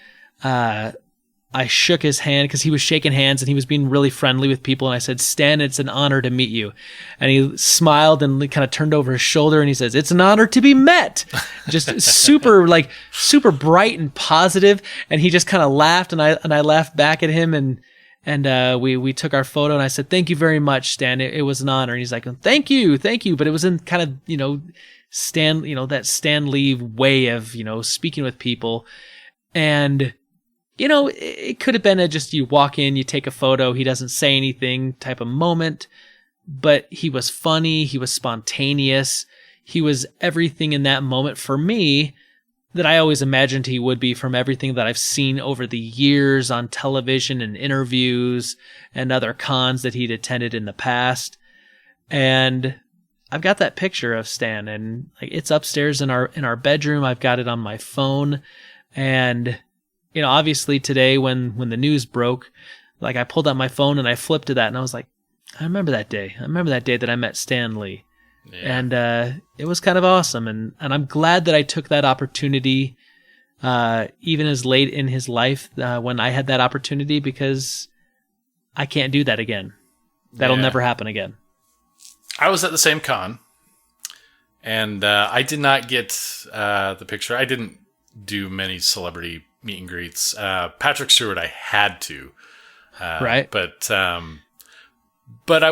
I shook his hand because he was shaking hands and he was being really friendly with people. And I said, "Stan, it's an honor to meet you." And he smiled and kind of turned over his shoulder and he says, "It's an honor to be met." Just super bright and positive. And he just kind of laughed, and I laughed back at him, and we took our photo, and I said, "Thank you very much, Stan. It was an honor." And he's like, "Thank you." But it was in kind of, Stan, that Stan Lee way of, speaking with people. And it could have been just you walk in, you take a photo, he doesn't say anything type of moment, but he was funny, he was spontaneous, he was everything in that moment for me that I always imagined he would be, from everything that I've seen over the years on television and interviews and other cons that he'd attended in the past. And I've got that picture of Stan, and like, it's upstairs in our bedroom. I've got it on my phone, and obviously today when the news broke, like, I pulled out my phone and I flipped to that, and I was like, I remember that day. I remember that day that I met Stan Lee. Yeah. And it was kind of awesome. And I'm glad that I took that opportunity, even as late in his life when I had that opportunity, because I can't do that again. That'll never happen again. I was at the same con, and I did not get the picture. I didn't do many celebrity meet and greets. Patrick Stewart, I had to, right? But I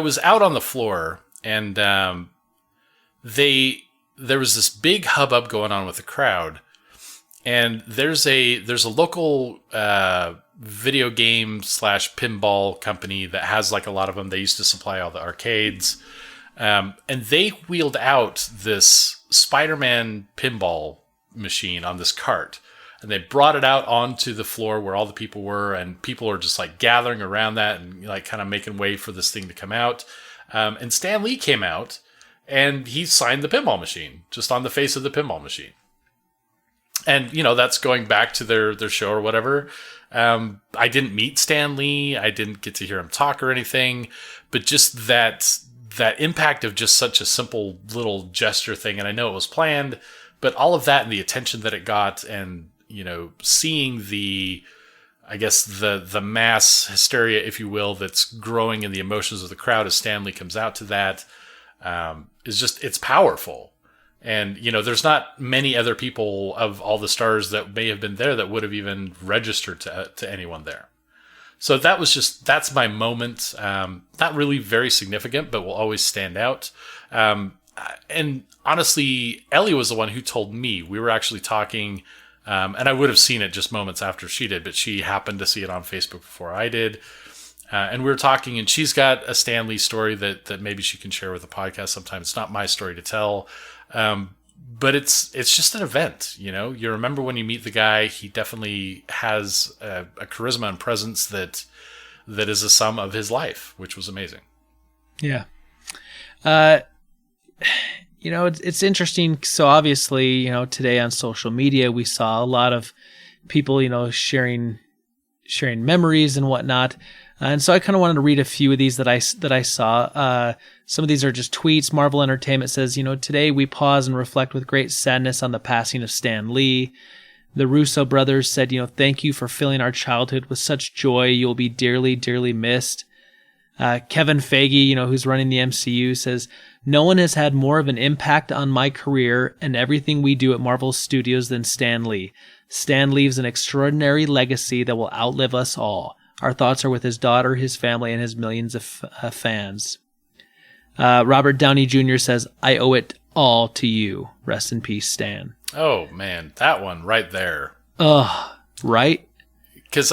was out on the floor, and there was this big hubbub going on with the crowd, and there's a local video game / pinball company that has like a lot of them. They used to supply all the arcades, and they wheeled out this Spider-Man pinball machine on this cart. And they brought it out onto the floor where all the people were, and people are just like gathering around that and like kind of making way for this thing to come out. And Stan Lee came out, and he signed the pinball machine just on the face of the pinball machine. And, that's going back to their show or whatever. I didn't meet Stan Lee. I didn't get to hear him talk or anything, but just that impact of just such a simple little gesture thing. And I know it was planned, but all of that and the attention that it got, and seeing the mass hysteria, if you will, that's growing in the emotions of the crowd as Stan Lee comes out to that, it's powerful. And, there's not many other people of all the stars that may have been there that would have even registered to anyone there. So that's my moment. Not really very significant, but will always stand out. And honestly, Ellie was the one who told me. We were actually talking And I would have seen it just moments after she did, but she happened to see it on Facebook before I did. And we were talking, and she's got a Stan Lee story that maybe she can share with the podcast sometime. It's not my story to tell, but it's just an event. You remember when you meet the guy, he definitely has a charisma and presence that is a sum of his life, which was amazing. Yeah. It's interesting. So obviously, today on social media, we saw a lot of people, sharing memories and whatnot. And so I kind of wanted to read a few of these that I saw. Some of these are just tweets. Marvel Entertainment says, today we pause and reflect with great sadness on the passing of Stan Lee. The Russo brothers said, thank you for filling our childhood with such joy. You'll be dearly, dearly missed. Kevin Feige, who's running the MCU, says, no one has had more of an impact on my career and everything we do at Marvel Studios than Stan Lee. Stan leaves an extraordinary legacy that will outlive us all. Our thoughts are with his daughter, his family, and his millions of fans. Robert Downey Jr. says, I owe it all to you. Rest in peace, Stan. Oh, man, that one right there. Right? Because,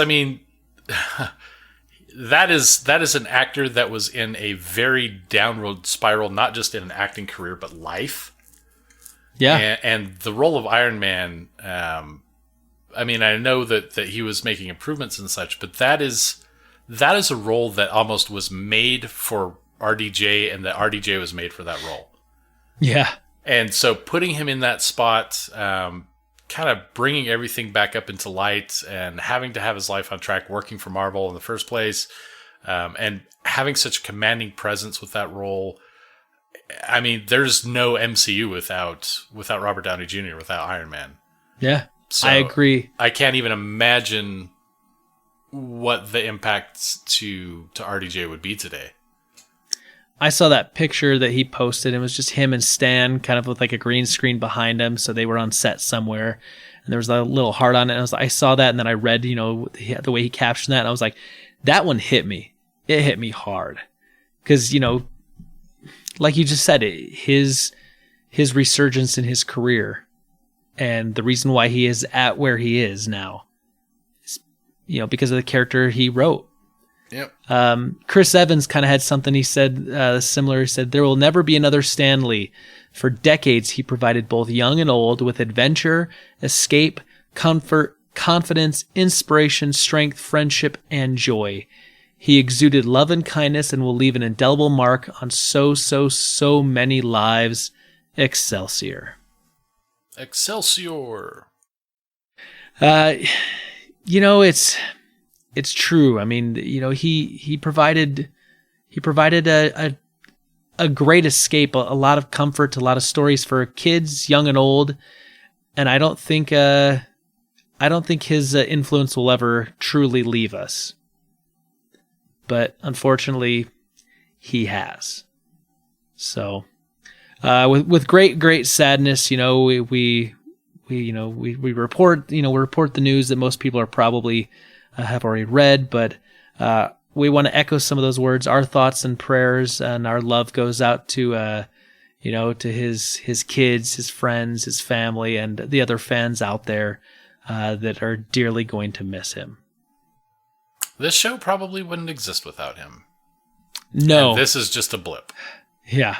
that is an actor that was in a very downward spiral, not just in an acting career, but life. Yeah. And the role of Iron Man, I know that he was making improvements and such, but that is a role that almost was made for RDJ, and that RDJ was made for that role. Yeah. And so putting him in that spot, kind of bringing everything back up into light, and having to have his life on track, working for Marvel in the first place, and having such commanding presence with that role. There's no MCU without Robert Downey Jr., without Iron Man. Yeah, so I agree. I can't even imagine what the impact to RDJ would be today. I saw that picture that he posted. It was just him and Stan, kind of with like a green screen behind him. So they were on set somewhere, and there was a little heart on it. And I saw that, and then I read, the way he captioned that, and I was like, that one hit me. It hit me hard, because like you just said, his resurgence in his career, and the reason why he is at where he is now, is, because of the character he wrote. Yep. Chris Evans kind of had something he said similar. He said, there will never be another Stan Lee. For decades, he provided both young and old with adventure, escape, comfort, confidence, inspiration, strength, friendship, and joy. He exuded love and kindness and will leave an indelible mark on so many lives. Excelsior. Excelsior. It's true. He provided a great escape, a lot of comfort, a lot of stories for kids, young and old. And I don't think his influence will ever truly leave us. But unfortunately, he has. So, with great sadness, we report the news that most people are probably have already read, but we want to echo some of those words. Our thoughts and prayers and our love goes out to his kids, his friends, his family, and the other fans out there that are dearly going to miss him. This show probably wouldn't exist without him. No, and this is just a blip. Yeah,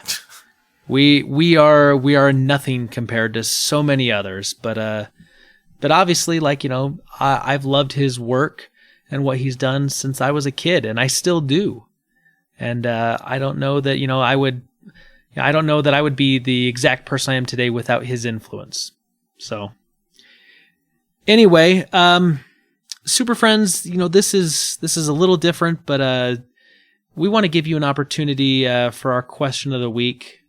we are nothing compared to so many others, but obviously, I've loved his work and what he's done since I was a kid, and I still do. And I don't know that I would be the exact person I am today without his influence. So, anyway, Super Friends, this is a little different, but we want to give you an opportunity for our question of the week.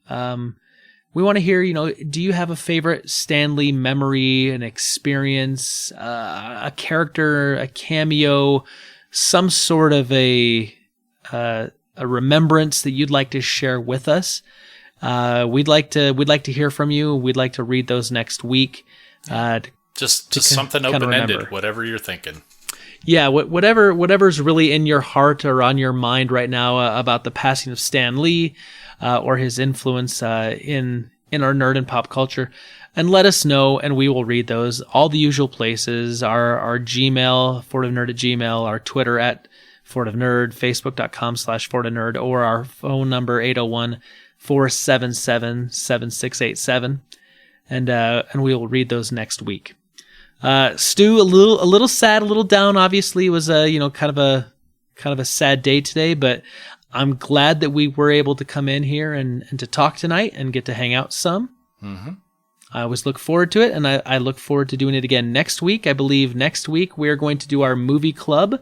We want to hear, do you have a favorite Stan Lee memory, an experience, a character, a cameo, some sort of a remembrance that you'd like to share with us? We'd like to hear from you. We'd like to read those next week. Just something open-ended, whatever you're thinking. Yeah, whatever's really in your heart or on your mind right now about the passing of Stan Lee, or his influence in in our nerd and pop culture, and let us know, and we will read those. All the usual places, our Gmail, fortofnerd@gmail, our Twitter @fortofnerd, facebook.com/fortofnerd, or our phone number 801-477-7687. And we will read those next week. Stu, a little sad, a little down. Obviously, it was kind of a sad day today, but I'm glad that we were able to come in here and to talk tonight and get to hang out some. Mm-hmm. I always look forward to it, and I look forward to doing it again next week. I believe next week we're going to do our movie club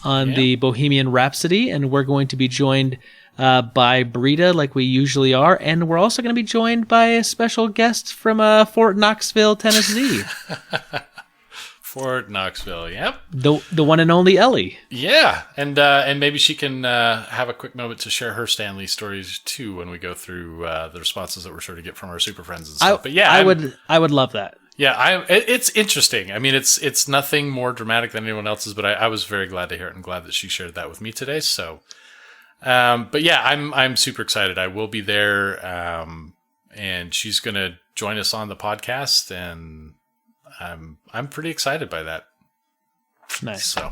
on the Bohemian Rhapsody, and we're going to be joined by Brita like we usually are, and we're also going to be joined by a special guest from Fort Knoxville, Tennessee. Fort Knoxville, yep. The one and only Ellie. Yeah, and maybe she can have a quick moment to share her Stan Lee stories too when we go through the responses that we're sure to get from our super friends and stuff. But yeah, I would love that. Yeah, it's interesting. I mean, it's nothing more dramatic than anyone else's, but I was very glad to hear it and glad that she shared that with me today. So, but yeah, I'm super excited. I will be there, and she's gonna join us on the podcast, and I'm pretty excited by that. Nice. So,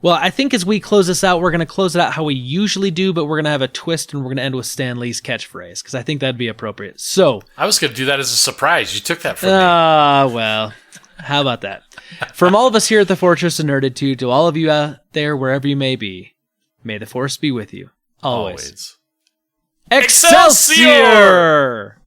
well, I think as we close this out, we're going to close it out how we usually do, but we're going to have a twist, and we're going to end with Stan Lee's catchphrase, because I think that'd be appropriate. So I was going to do that as a surprise. You took that from me. Well, how about that? From all of us here at the Fortress of Nerditude, to all of you out there, wherever you may be, may the Force be with you. Always. Excelsior!